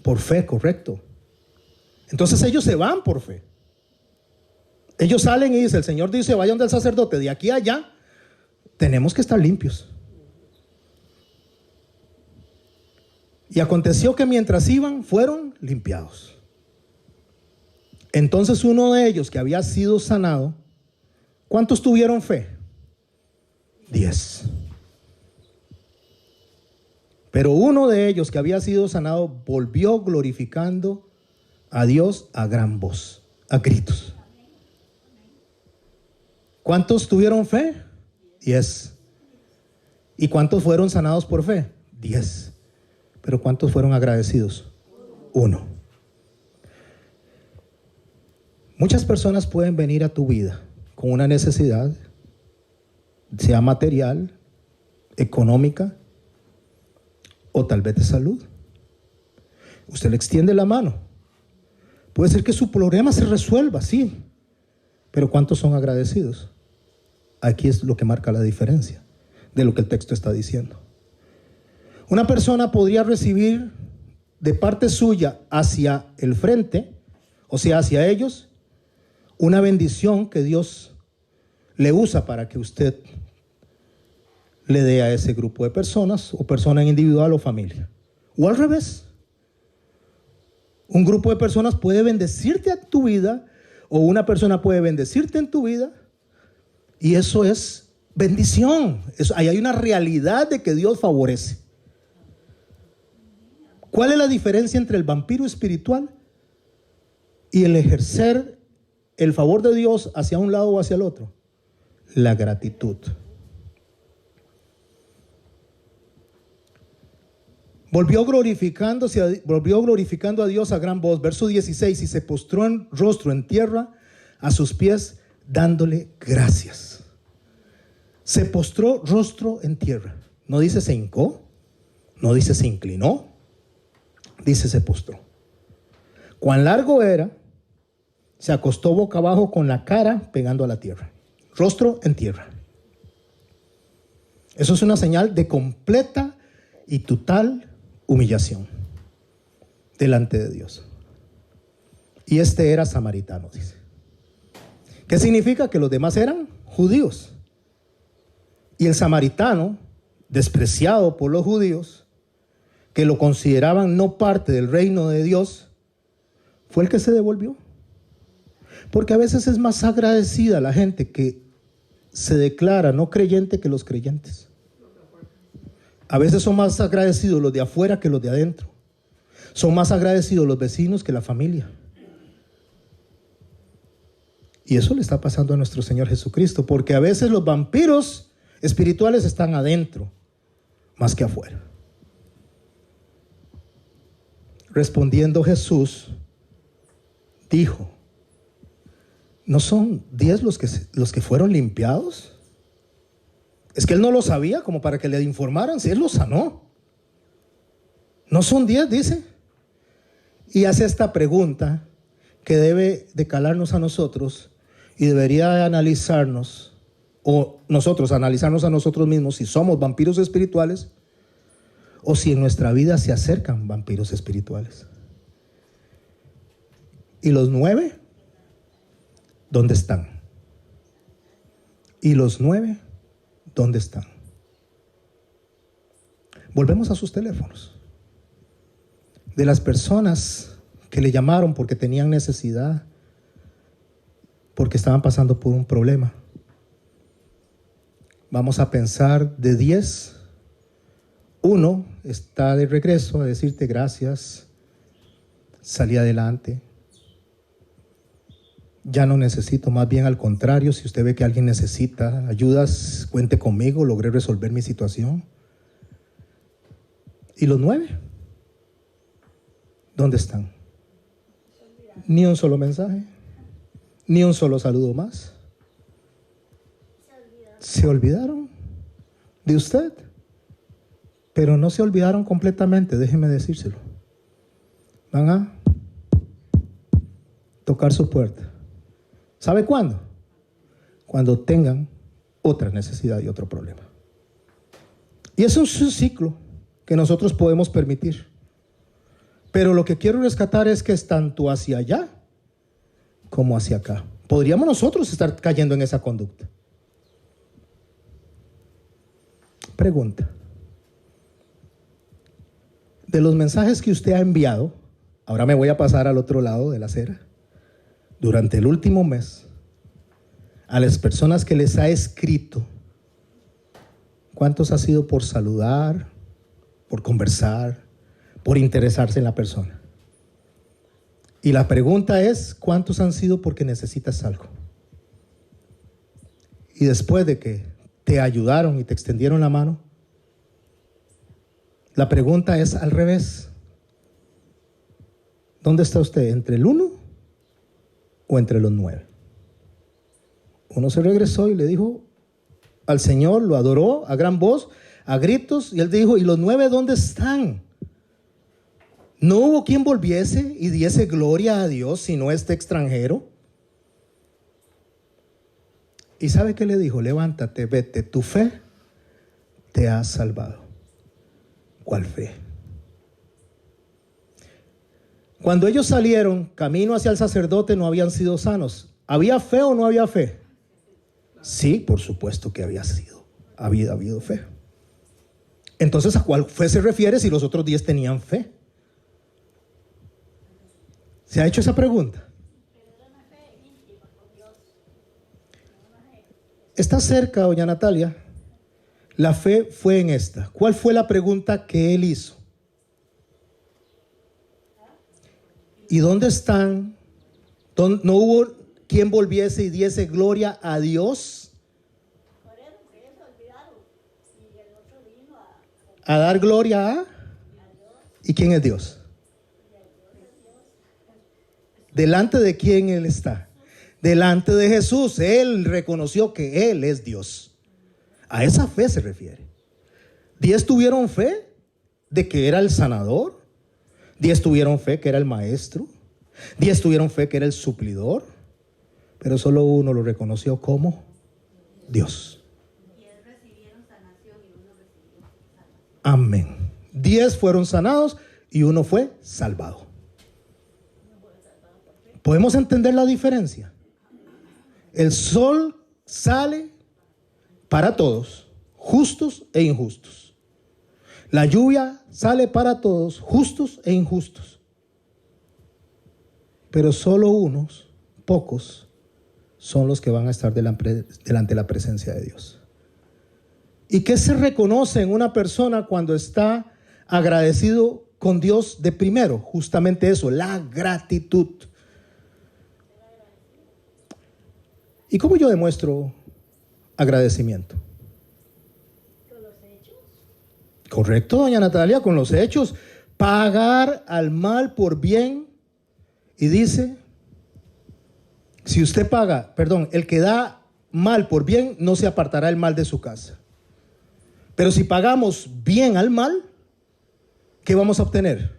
Speaker 1: Por fe, correcto. Entonces ellos se van por fe. Ellos salen y dicen, el Señor dice, vayan del sacerdote de aquí a allá. Tenemos que estar limpios. Y aconteció que mientras iban, fueron limpiados. Entonces uno de ellos que había sido sanado, ¿cuántos tuvieron fe? 10. Pero uno de ellos que había sido sanado volvió glorificando a Dios a gran voz, a gritos. ¿Cuántos tuvieron fe? 10. ¿Y cuántos fueron sanados por fe? 10. Pero ¿cuántos fueron agradecidos? 1. Muchas personas pueden venir a tu vida con una necesidad, sea material, económica o tal vez de salud. Usted le extiende la mano. Puede ser que su problema se resuelva, sí, pero ¿cuántos son agradecidos? Aquí es lo que marca la diferencia de lo que el texto está diciendo. Una persona podría recibir de parte suya hacia el frente, o sea, hacia ellos, una bendición que Dios le usa para que usted le dé a ese grupo de personas, o persona individual o familia. O al revés. Un grupo de personas puede bendecirte a tu vida, o una persona puede bendecirte en tu vida, y eso es bendición. Ahí hay una realidad de que Dios favorece. ¿Cuál es la diferencia entre el vampiro espiritual y el ejercer el favor de Dios hacia un lado o hacia el otro? La gratitud. Volvió glorificando a Dios a gran voz. Verso 16, y se postró en rostro en tierra a sus pies, dándole gracias. Se postró rostro en tierra. No dice se hincó, no dice se inclinó, dice se postró. Cuán largo era, se acostó boca abajo con la cara pegando a la tierra. Rostro en tierra. Eso es una señal de completa y total humillación delante de Dios. Y este era samaritano, dice. ¿Qué significa? Que los demás eran judíos. Y el samaritano, despreciado por los judíos, que lo consideraban no parte del reino de Dios, fue el que se devolvió. Porque a veces es más agradecida la gente que se declara no creyente que los creyentes. A veces son más agradecidos los de afuera que los de adentro. Son más agradecidos los vecinos que la familia. Y eso le está pasando a nuestro Señor Jesucristo, porque a veces los vampiros espirituales están adentro más que afuera. Respondiendo Jesús, dijo: ¿no son 10 los que fueron limpiados? Es que él no lo sabía como para que le informaran si él lo sanó. ¿No son 10? Dice. Y hace esta pregunta que debe de calarnos a nosotros y debería de analizarnos, o nosotros analizarnos a nosotros mismos, si somos vampiros espirituales o si en nuestra vida se acercan vampiros espirituales. ¿Y los 9? ¿Dónde están? ¿Y los 9? ¿Dónde están? Volvemos a sus teléfonos. De las personas que le llamaron porque tenían necesidad, porque estaban pasando por un problema. Vamos a pensar de 10, 1 está de regreso a decirte gracias, salí adelante. Ya no necesito, más bien al contrario, si usted ve que alguien necesita ayudas, cuente conmigo, logré resolver mi situación. ¿Y los 9? ¿Dónde están? Ni un solo mensaje, ni un solo saludo más. Se olvidaron de usted, pero no se olvidaron completamente, déjeme decírselo. Van a tocar su puerta. ¿Sabe cuándo? Cuando tengan otra necesidad y otro problema. Y eso es un ciclo que nosotros podemos permitir. Pero lo que quiero rescatar es que es tanto hacia allá como hacia acá. podríamos nosotros estar cayendo en esa conducta. Pregunta. De los mensajes que usted ha enviado, ahora me voy a pasar al otro lado de la acera, durante el último mes, a las personas que les ha escrito, ¿cuántos ha sido por saludar, por conversar, por interesarse en la persona? Y la pregunta es, ¿cuántos han sido porque necesitas algo? Y después de que te ayudaron y te extendieron la mano, la pregunta es al revés. ¿Dónde está usted? ¿Entre el 1 o entre los 9? Uno se regresó y le dijo al Señor, lo adoró a gran voz, a gritos, y él dijo, ¿y los 9 dónde están? No hubo quien volviese y diese gloria a Dios sino este extranjero. ¿Y sabe qué le dijo? Levántate, vete, tu fe te ha salvado. ¿Cuál fe? Cuando ellos salieron camino hacia el sacerdote no habían sido sanos. ¿Había fe o no había fe? Sí, por supuesto que había habido fe. Entonces, ¿a cuál fe se refiere si los otros 10 tenían fe? ¿Se ha hecho esa pregunta? Está cerca, doña Natalia. La fe fue en esta. ¿Cuál fue la pregunta que él hizo? ¿Y dónde están? ¿No hubo quien volviese y diese gloria a Dios? A dar gloria a... ¿Y quién es Dios? ¿Delante de quién él está? Delante de Jesús. Él reconoció que él es Dios. A esa fe se refiere. 10 tuvieron fe de que era el sanador. 10 tuvieron fe que era el maestro. 10 tuvieron fe que era el suplidor. Pero solo uno lo reconoció como Dios.
Speaker 2: 10 recibieron sanación y uno recibió salvación.
Speaker 1: Amén. 10 fueron sanados y uno fue salvado. ¿Podemos entender la diferencia? El sol sale para todos, justos e injustos. La lluvia sale para todos, justos e injustos. Pero solo unos, pocos, son los que van a estar delante de la presencia de Dios. ¿Y qué se reconoce en una persona cuando está agradecido con Dios de primero? Justamente eso, la gratitud. ¿Y cómo yo demuestro agradecimiento?
Speaker 2: ¿Con los hechos?
Speaker 1: Correcto, doña Natalia, con los hechos. Pagar al mal por bien. Y dice, si usted paga, el que da mal por bien, no se apartará el mal de su casa. Pero si pagamos bien al mal, ¿qué vamos a obtener?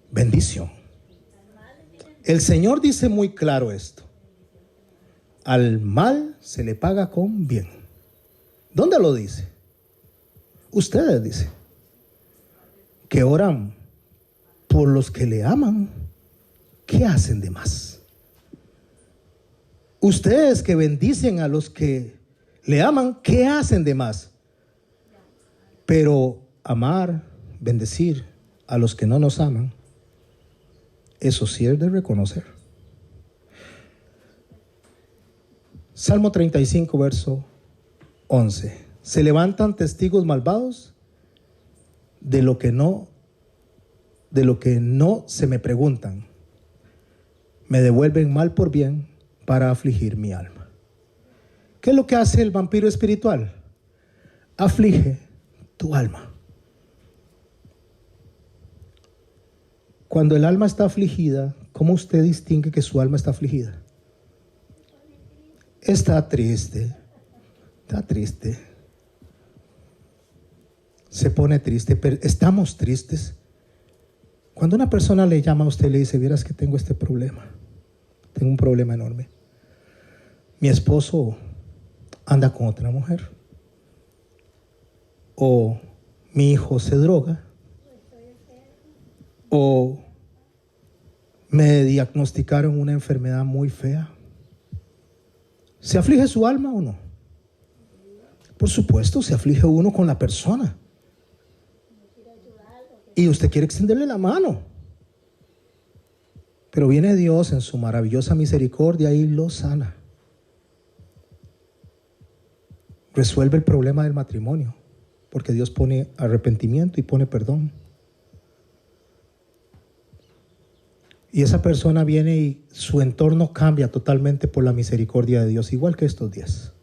Speaker 1: Bendición. El Señor dice muy claro esto. Al mal se le paga con bien. ¿Dónde lo dice? Ustedes dicen que oran por los que le aman. ¿Qué hacen de más? Ustedes que bendicen a los que le aman, ¿qué hacen de más? Pero amar, bendecir a los que no nos aman, eso sí es de reconocer. Salmo 35, verso 11. Se levantan testigos malvados de lo que no se me preguntan. Me devuelven mal por bien para afligir mi alma. ¿Qué es lo que hace el vampiro espiritual? Aflige tu alma. Cuando el alma está afligida, ¿cómo usted distingue que su alma está afligida? Está triste. Está triste. Se pone triste. Pero estamos tristes. Cuando una persona le llama a usted y le dice, vieras que tengo este problema. Tengo un problema enorme. Mi esposo anda con otra mujer. O mi hijo se droga. O me diagnosticaron una enfermedad muy fea. ¿Se aflige su alma o no? Por supuesto, se aflige uno con la persona. Y usted quiere extenderle la mano. Pero viene Dios en su maravillosa misericordia y lo sana. Resuelve el problema del matrimonio, porque Dios pone arrepentimiento y pone perdón. Y esa persona viene y su entorno cambia totalmente por la misericordia de Dios, igual que estos 10.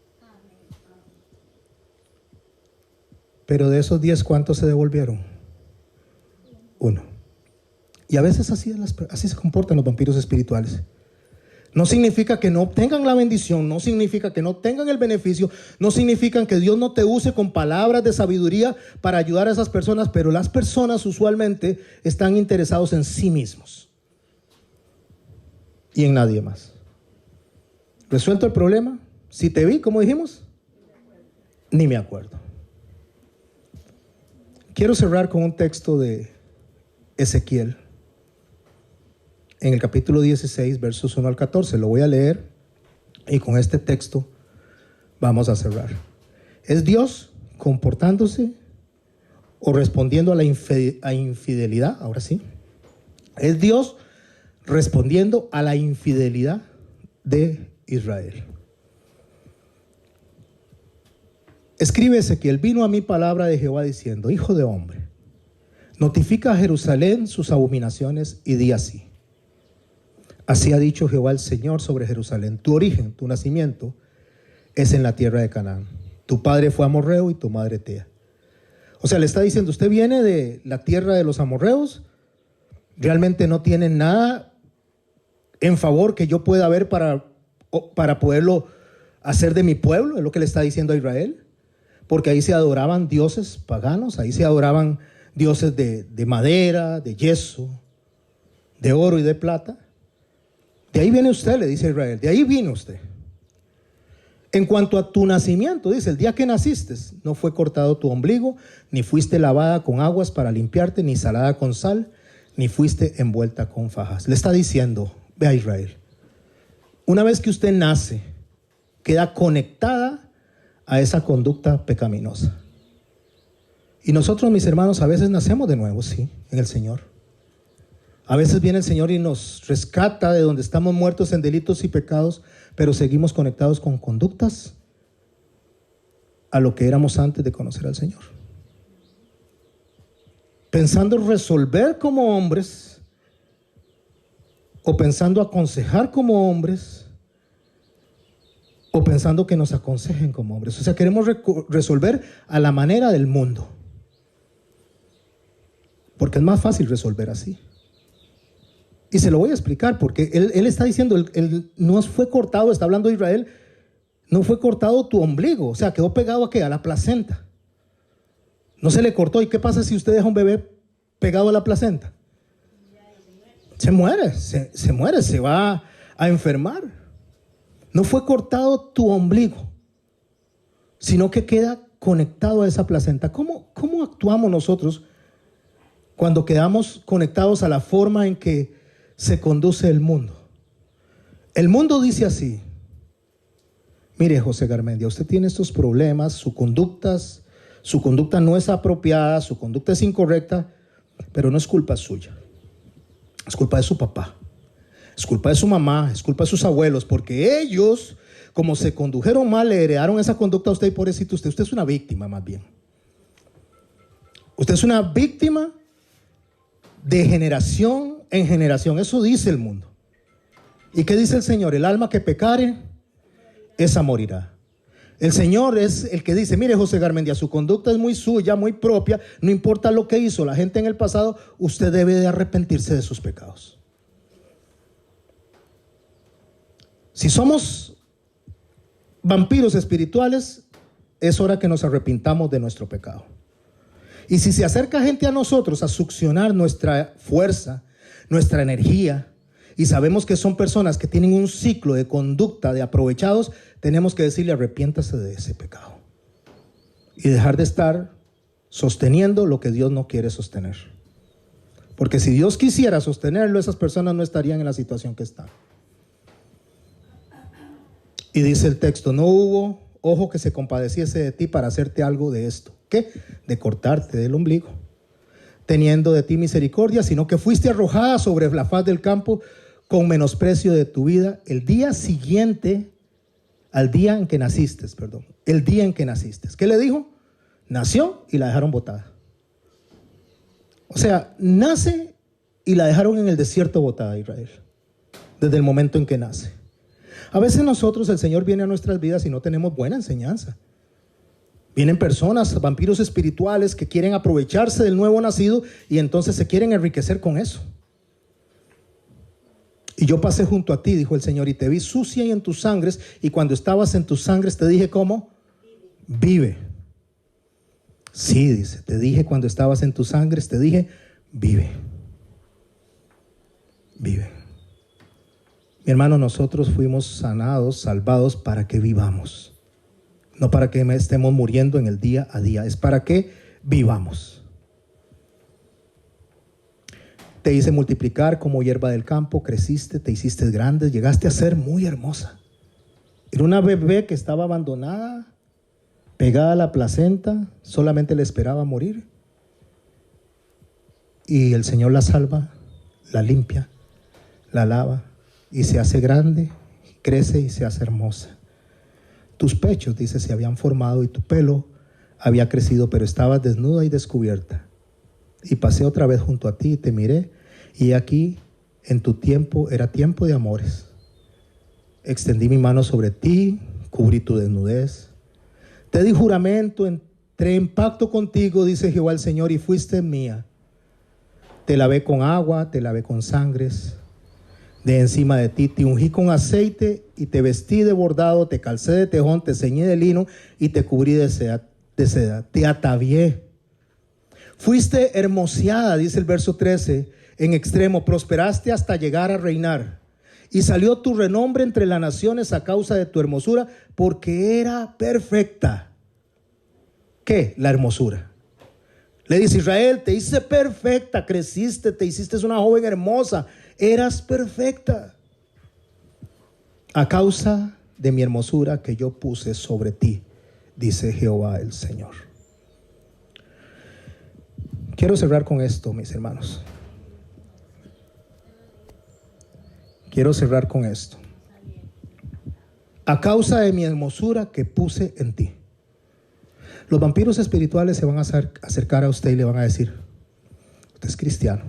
Speaker 1: Pero de esos 10, ¿cuántos se devolvieron? 1. Y a veces así se comportan los vampiros espirituales. No significa que no obtengan la bendición, no significa que no tengan el beneficio, no significa que Dios no te use con palabras de sabiduría para ayudar a esas personas, pero las personas usualmente están interesados en sí mismos y en nadie más. ¿Resuelto el problema? Si te vi, como dijimos, ni me acuerdo. Quiero cerrar con un texto de Ezequiel. En el capítulo 16, versos 1 al 14, lo voy a leer y con este texto vamos a cerrar. ¿Es Dios comportándose o respondiendo a la infidelidad? Ahora sí. ¿Es Dios respondiendo a la infidelidad de Israel? Escribe Ezequiel: vino a mí palabra de Jehová diciendo: hijo de hombre, notifica a Jerusalén sus abominaciones y di así: así ha dicho Jehová el Señor sobre Jerusalén, tu origen, tu nacimiento es en la tierra de Canaán. Tu padre fue amorreo y tu madre etea. O sea, le está diciendo, usted viene de la tierra de los amorreos, realmente no tiene nada en favor que yo pueda ver para poderlo hacer de mi pueblo, es lo que le está diciendo a Israel, porque ahí se adoraban dioses paganos, ahí se adoraban dioses de madera, de yeso, de oro y de plata. De ahí viene usted, le dice Israel, de ahí vino usted. En cuanto a tu nacimiento, dice, el día que naciste, no fue cortado tu ombligo, ni fuiste lavada con aguas para limpiarte, ni salada con sal, ni fuiste envuelta con fajas. Le está diciendo, ve a Israel, una vez que usted nace, queda conectada a esa conducta pecaminosa. Y nosotros, mis hermanos, a veces nacemos de nuevo, sí, en el Señor. A veces viene el Señor y nos rescata de donde estamos muertos en delitos y pecados, pero seguimos conectados con conductas a lo que éramos antes de conocer al Señor. Pensando resolver como hombres o pensando aconsejar como hombres o pensando que nos aconsejen como hombres. O sea, queremos resolver a la manera del mundo, porque es más fácil resolver así. Y se lo voy a explicar, porque él está diciendo, él no fue cortado, está hablando de Israel, no fue cortado tu ombligo, o sea, quedó pegado ¿a qué? A la placenta. No se le cortó. ¿Y qué pasa si usted deja un bebé pegado a la placenta? Se muere, se muere, se va a enfermar. No fue cortado tu ombligo, sino que queda conectado a esa placenta. ¿Cómo actuamos nosotros cuando quedamos conectados a la forma en que se conduce el mundo? El mundo dice así: mire, José Garmendia, usted tiene estos problemas, su conducta no es apropiada, su conducta es incorrecta, pero no es culpa suya, es culpa de su papá, es culpa de su mamá, es culpa de sus abuelos, porque ellos, como se condujeron mal, le heredaron esa conducta a usted y pobrecito usted es una víctima más bien. Usted es una víctima de generación en generación. Eso dice el mundo. ¿Y qué dice el Señor? El alma que pecare, esa morirá. El Señor es el que dice: mire, José Garmendia, su conducta es muy suya, muy propia, no importa lo que hizo la gente en el pasado, usted debe de arrepentirse de sus pecados. Si somos vampiros espirituales, es hora que nos arrepintamos de nuestro pecado. Y si se acerca gente a nosotros a succionar nuestra fuerza, nuestra energía, y sabemos que son personas que tienen un ciclo de conducta de aprovechados, tenemos que decirle: arrepiéntase de ese pecado y dejar de estar sosteniendo lo que Dios no quiere sostener. Porque si Dios quisiera sostenerlo, esas personas no estarían en la situación que están. Y dice el texto, no hubo ojo que se compadeciese de ti para hacerte algo de esto. ¿Qué? De cortarte del ombligo, teniendo de ti misericordia, sino que fuiste arrojada sobre la faz del campo con menosprecio de tu vida el día siguiente al día en que naciste, el día en que naciste. ¿Qué le dijo? Nació y la dejaron botada. O sea, nace y la dejaron en el desierto botada, Israel, desde el momento en que nace. A veces nosotros, el Señor viene a nuestras vidas y no tenemos buena enseñanza. Vienen personas, vampiros espirituales, que quieren aprovecharse del nuevo nacido y entonces se quieren enriquecer con eso. Y yo pasé junto a ti, dijo el Señor, y te vi sucia y en tus sangres, y cuando estabas en tus sangres te dije, ¿cómo? Vive. Sí, dice, te dije cuando estabas en tus sangres, te dije, vive. Vive. Mi hermano, nosotros fuimos sanados, salvados para que vivamos. No para que estemos muriendo en el día a día, es para que vivamos. Te hice multiplicar como hierba del campo, creciste, te hiciste grande, llegaste a ser muy hermosa. Era una bebé que estaba abandonada, pegada a la placenta, solamente le esperaba morir. Y el Señor la salva, la limpia, la lava y se hace grande, crece y se hace hermosa. Tus pechos, dice, se habían formado y tu pelo había crecido, pero estabas desnuda y descubierta. Y pasé otra vez junto a ti y te miré, y aquí en tu tiempo era tiempo de amores. Extendí mi mano sobre ti, cubrí tu desnudez. Te di juramento, entré en pacto contigo, dice Jehová el Señor, y fuiste mía. Te lavé con agua, te lavé con sangres. De encima de ti te ungí con aceite y te vestí de bordado, te calcé de tejón, te ceñí de lino y te cubrí de seda. Te atavié. Fuiste hermoseada, dice el verso 13, en extremo, prosperaste hasta llegar a reinar. Y salió tu renombre entre las naciones a causa de tu hermosura, porque era perfecta. ¿Qué? La hermosura. Le dice Israel, te hice perfecta, creciste, te hiciste una joven hermosa, eras perfecta. A causa de mi hermosura que yo puse sobre ti, dice Jehová el Señor. Quiero cerrar con esto, mis hermanos. Quiero cerrar con esto. A causa de mi hermosura que puse en ti. Los vampiros espirituales se van a acercar a usted y le van a decir, usted es cristiano.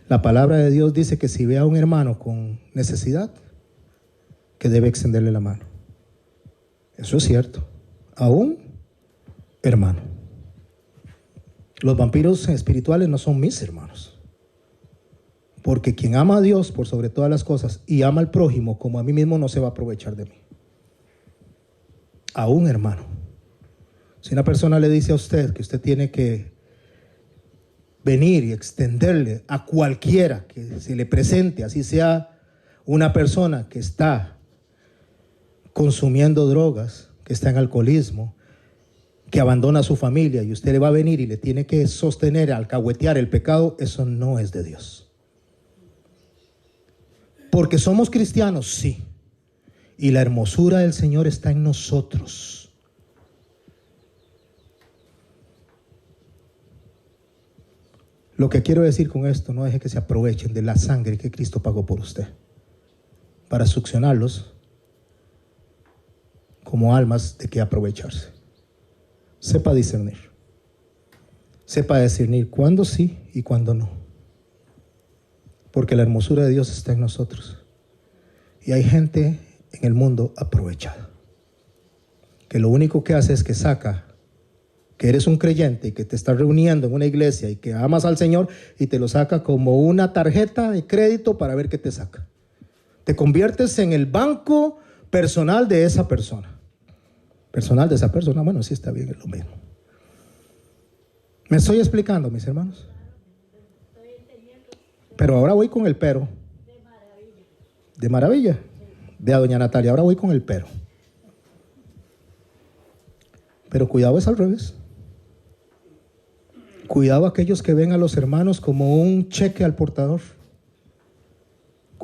Speaker 1: La palabra de Dios dice que si ve a un hermano con necesidad, que debe extenderle la mano. Eso es cierto. A un hermano. Los vampiros espirituales no son mis hermanos. Porque quien ama a Dios por sobre todas las cosas y ama al prójimo como a mí mismo no se va a aprovechar de mí. A un hermano. Si una persona le dice a usted que usted tiene que venir y extenderle a cualquiera que se le presente, así sea una persona que está consumiendo drogas, que está en alcoholismo, que abandona a su familia y usted le va a venir y le tiene que sostener, alcahuetear el pecado, eso no es de Dios. Porque somos cristianos, sí, y la hermosura del Señor está en nosotros. Lo que quiero decir con esto, no deje que se aprovechen de la sangre que Cristo pagó por usted para succionarlos como almas de que aprovecharse. Sepa discernir. Sepa discernir cuándo sí y cuándo no. Porque la hermosura de Dios está en nosotros. Y hay gente en el mundo aprovechada, que lo único que hace es que saca que eres un creyente y que te estás reuniendo en una iglesia y que amas al Señor y te lo saca como una tarjeta de crédito para ver qué te saca. Te conviertes en el banco personal de esa persona. Personal de esa persona, bueno, sí está bien, es lo mismo. ¿Me estoy explicando, mis hermanos? Pero ahora voy con el pero. De maravilla. De a doña Natalia, ahora voy con el pero. Pero cuidado, es al revés. Cuidado aquellos que ven a los hermanos como un cheque al portador.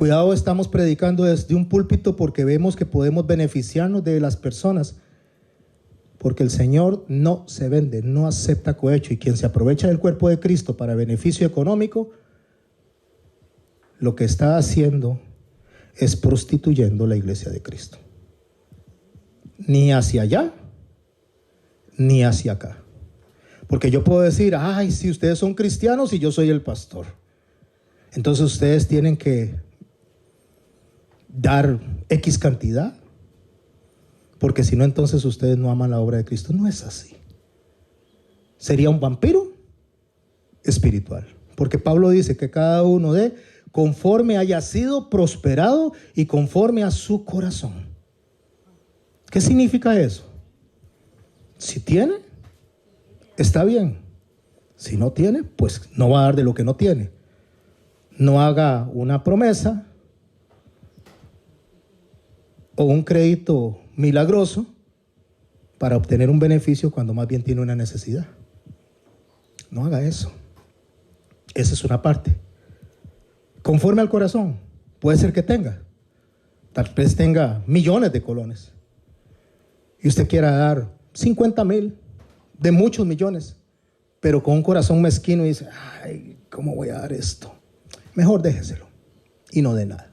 Speaker 1: Cuidado, estamos predicando desde un púlpito porque vemos que podemos beneficiarnos de las personas. Porque el Señor no se vende, no acepta cohecho. Y quien se aprovecha del cuerpo de Cristo para beneficio económico, lo que está haciendo es prostituyendo la iglesia de Cristo. Ni hacia allá, ni hacia acá. Porque yo puedo decir, ay, si ustedes son cristianos y yo soy el pastor, entonces ustedes tienen que dar X cantidad, porque si no, entonces ustedes no aman la obra de Cristo. No es así. Sería un vampiro espiritual. Porque Pablo dice que cada uno dé conforme haya sido prosperado y conforme a su corazón. ¿Qué significa eso? Si tiene, está bien. Si no tiene, pues no va a dar de lo que no tiene. No haga una promesa o un crédito milagroso para obtener un beneficio cuando más bien tiene una necesidad. No haga eso. Esa es una parte. Conforme al corazón, puede ser que tenga. Tal vez tenga millones de colones y usted quiera dar 50,000 de muchos millones, pero con un corazón mezquino y dice, ay, ¿cómo voy a dar esto? Mejor déjeselo y no dé nada,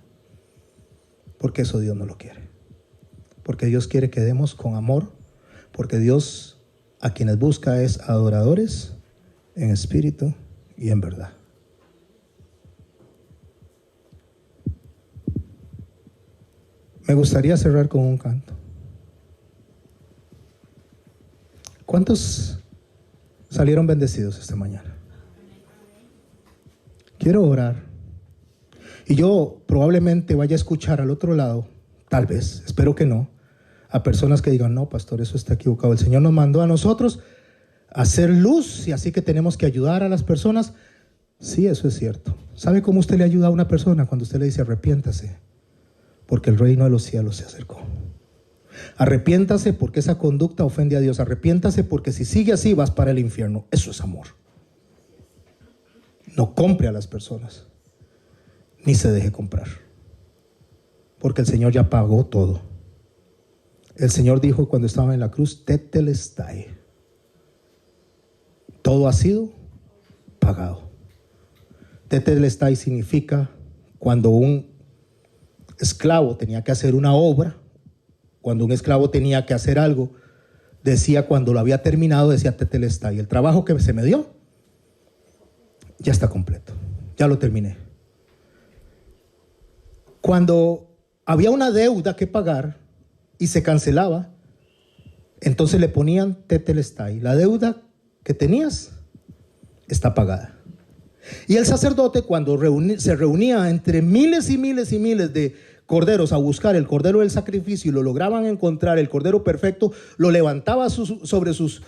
Speaker 1: porque eso Dios no lo quiere. Porque Dios quiere que demos con amor, porque Dios a quienes busca es adoradores en espíritu y en verdad. Me gustaría cerrar con un canto. ¿Cuántos salieron bendecidos esta mañana? Quiero orar. Y yo probablemente vaya a escuchar al otro lado, tal vez, espero que no, a personas que digan, no, pastor, eso está equivocado. El Señor nos mandó a nosotros a hacer luz y así que tenemos que ayudar a las personas. Sí, eso es cierto. ¿Sabe cómo usted le ayuda a una persona? Cuando usted le dice arrepiéntase, porque el reino de los cielos se acercó. Arrepiéntase porque esa conducta ofende a Dios. Arrepiéntase porque si sigue así vas para el infierno. Eso es amor. No compre a las personas, ni se deje comprar, porque el Señor ya pagó todo. El Señor dijo cuando estaba en la cruz, tetelestai, todo ha sido pagado. Tetelestai significa cuando un esclavo tenía que hacer una obra, cuando un esclavo tenía que hacer algo, decía, cuando lo había terminado, decía tetelestai, el trabajo que se me dio ya está completo, ya lo terminé. Cuando había una deuda que pagar y se cancelaba, entonces le ponían tetelestai, la deuda que tenías está pagada. Y el sacerdote, cuando se reunía entre miles y miles y miles de corderos a buscar el cordero del sacrificio y lo lograban encontrar, el cordero perfecto, lo levantaba sobre sus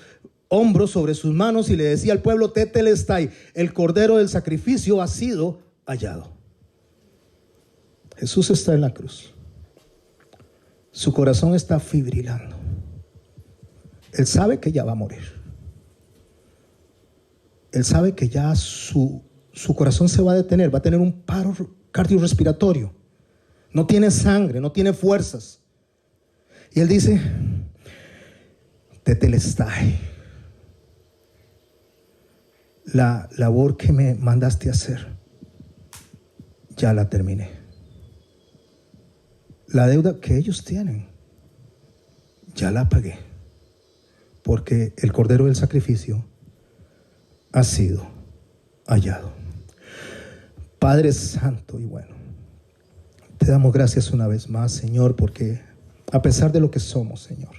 Speaker 1: hombros, sobre sus manos, y le decía al pueblo, tetelestai, el cordero del sacrificio ha sido hallado. Jesús está en la cruz. Su corazón está fibrilando. Él sabe que ya va a morir. Él sabe que ya su corazón se va a detener, va a tener un paro cardiorrespiratorio. No tiene sangre, no tiene fuerzas. Y él dice, tetelestai, la labor que me mandaste a hacer, ya la terminé. La deuda que ellos tienen, ya la pagué, porque el cordero del sacrificio ha sido hallado. Padre santo y bueno, te damos gracias una vez más, Señor, porque a pesar de lo que somos, Señor,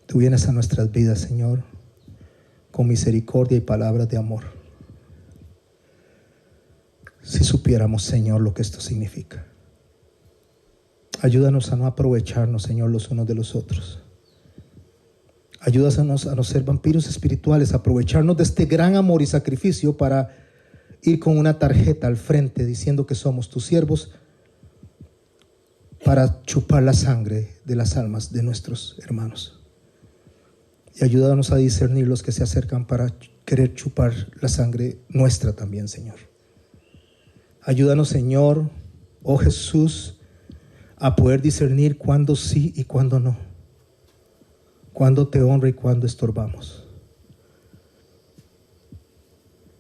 Speaker 1: tú vienes a nuestras vidas, Señor, con misericordia y palabras de amor. Si supiéramos, Señor, lo que esto significa. Ayúdanos a no aprovecharnos, Señor, los unos de los otros. Ayúdanos a no ser vampiros espirituales, a aprovecharnos de este gran amor y sacrificio para ir con una tarjeta al frente diciendo que somos tus siervos, para chupar la sangre de las almas de nuestros hermanos. Y ayúdanos a discernir los que se acercan para querer chupar la sangre nuestra también, Señor. Ayúdanos, Señor, oh Jesús, a poder discernir cuándo sí y cuándo no, cuándo te honra y cuándo estorbamos.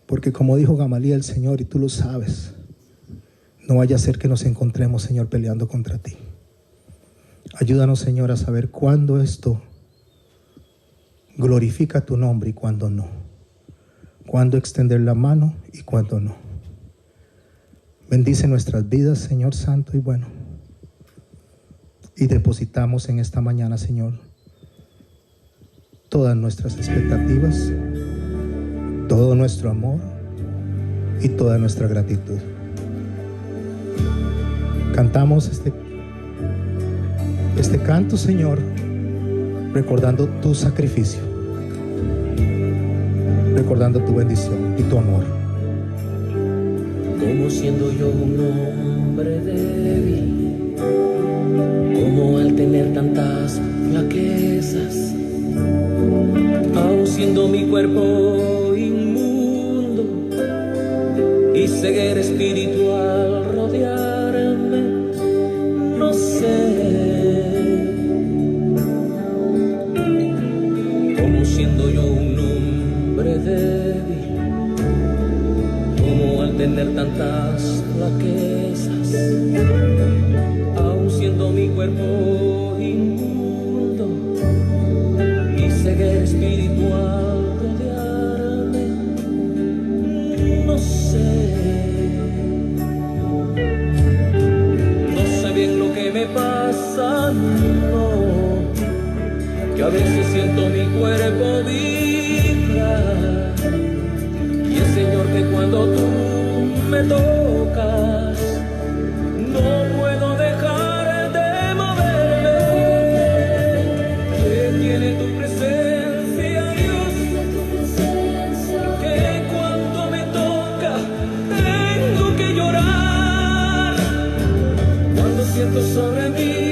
Speaker 1: Porque como dijo Gamaliel, Señor, y tú lo sabes, no vaya a ser que nos encontremos, Señor, peleando contra ti. Ayúdanos, Señor, a saber cuándo esto glorifica tu nombre y cuándo no. Cuándo extender la mano y cuándo no. Bendice nuestras vidas, Señor Santo y bueno. Y depositamos en esta mañana, Señor, todas nuestras expectativas, todo nuestro amor y toda nuestra gratitud. Cantamos este canto, Señor, recordando tu sacrificio, recordando tu bendición y tu amor.
Speaker 3: Como siendo yo un hombre débil, como al tener tantas flaquezas, aun siendo mi cuerpo inmundo y ceguera espiritual rodearme, no sé. Como siendo yo un hombre débil, como al tener tantas flaquezas, aun siendo mi cuerpo inmundo y ceguera espiritual rodearme, no sé. No sé bien lo que me pasa, no, que a veces siento mi cuerpo vibrar. Y el Señor, que cuando tú me tocas, no puedo dejar de moverme. Que tiene tu presencia, Dios, que cuando me toca tengo que llorar. Cuando siento sobre mí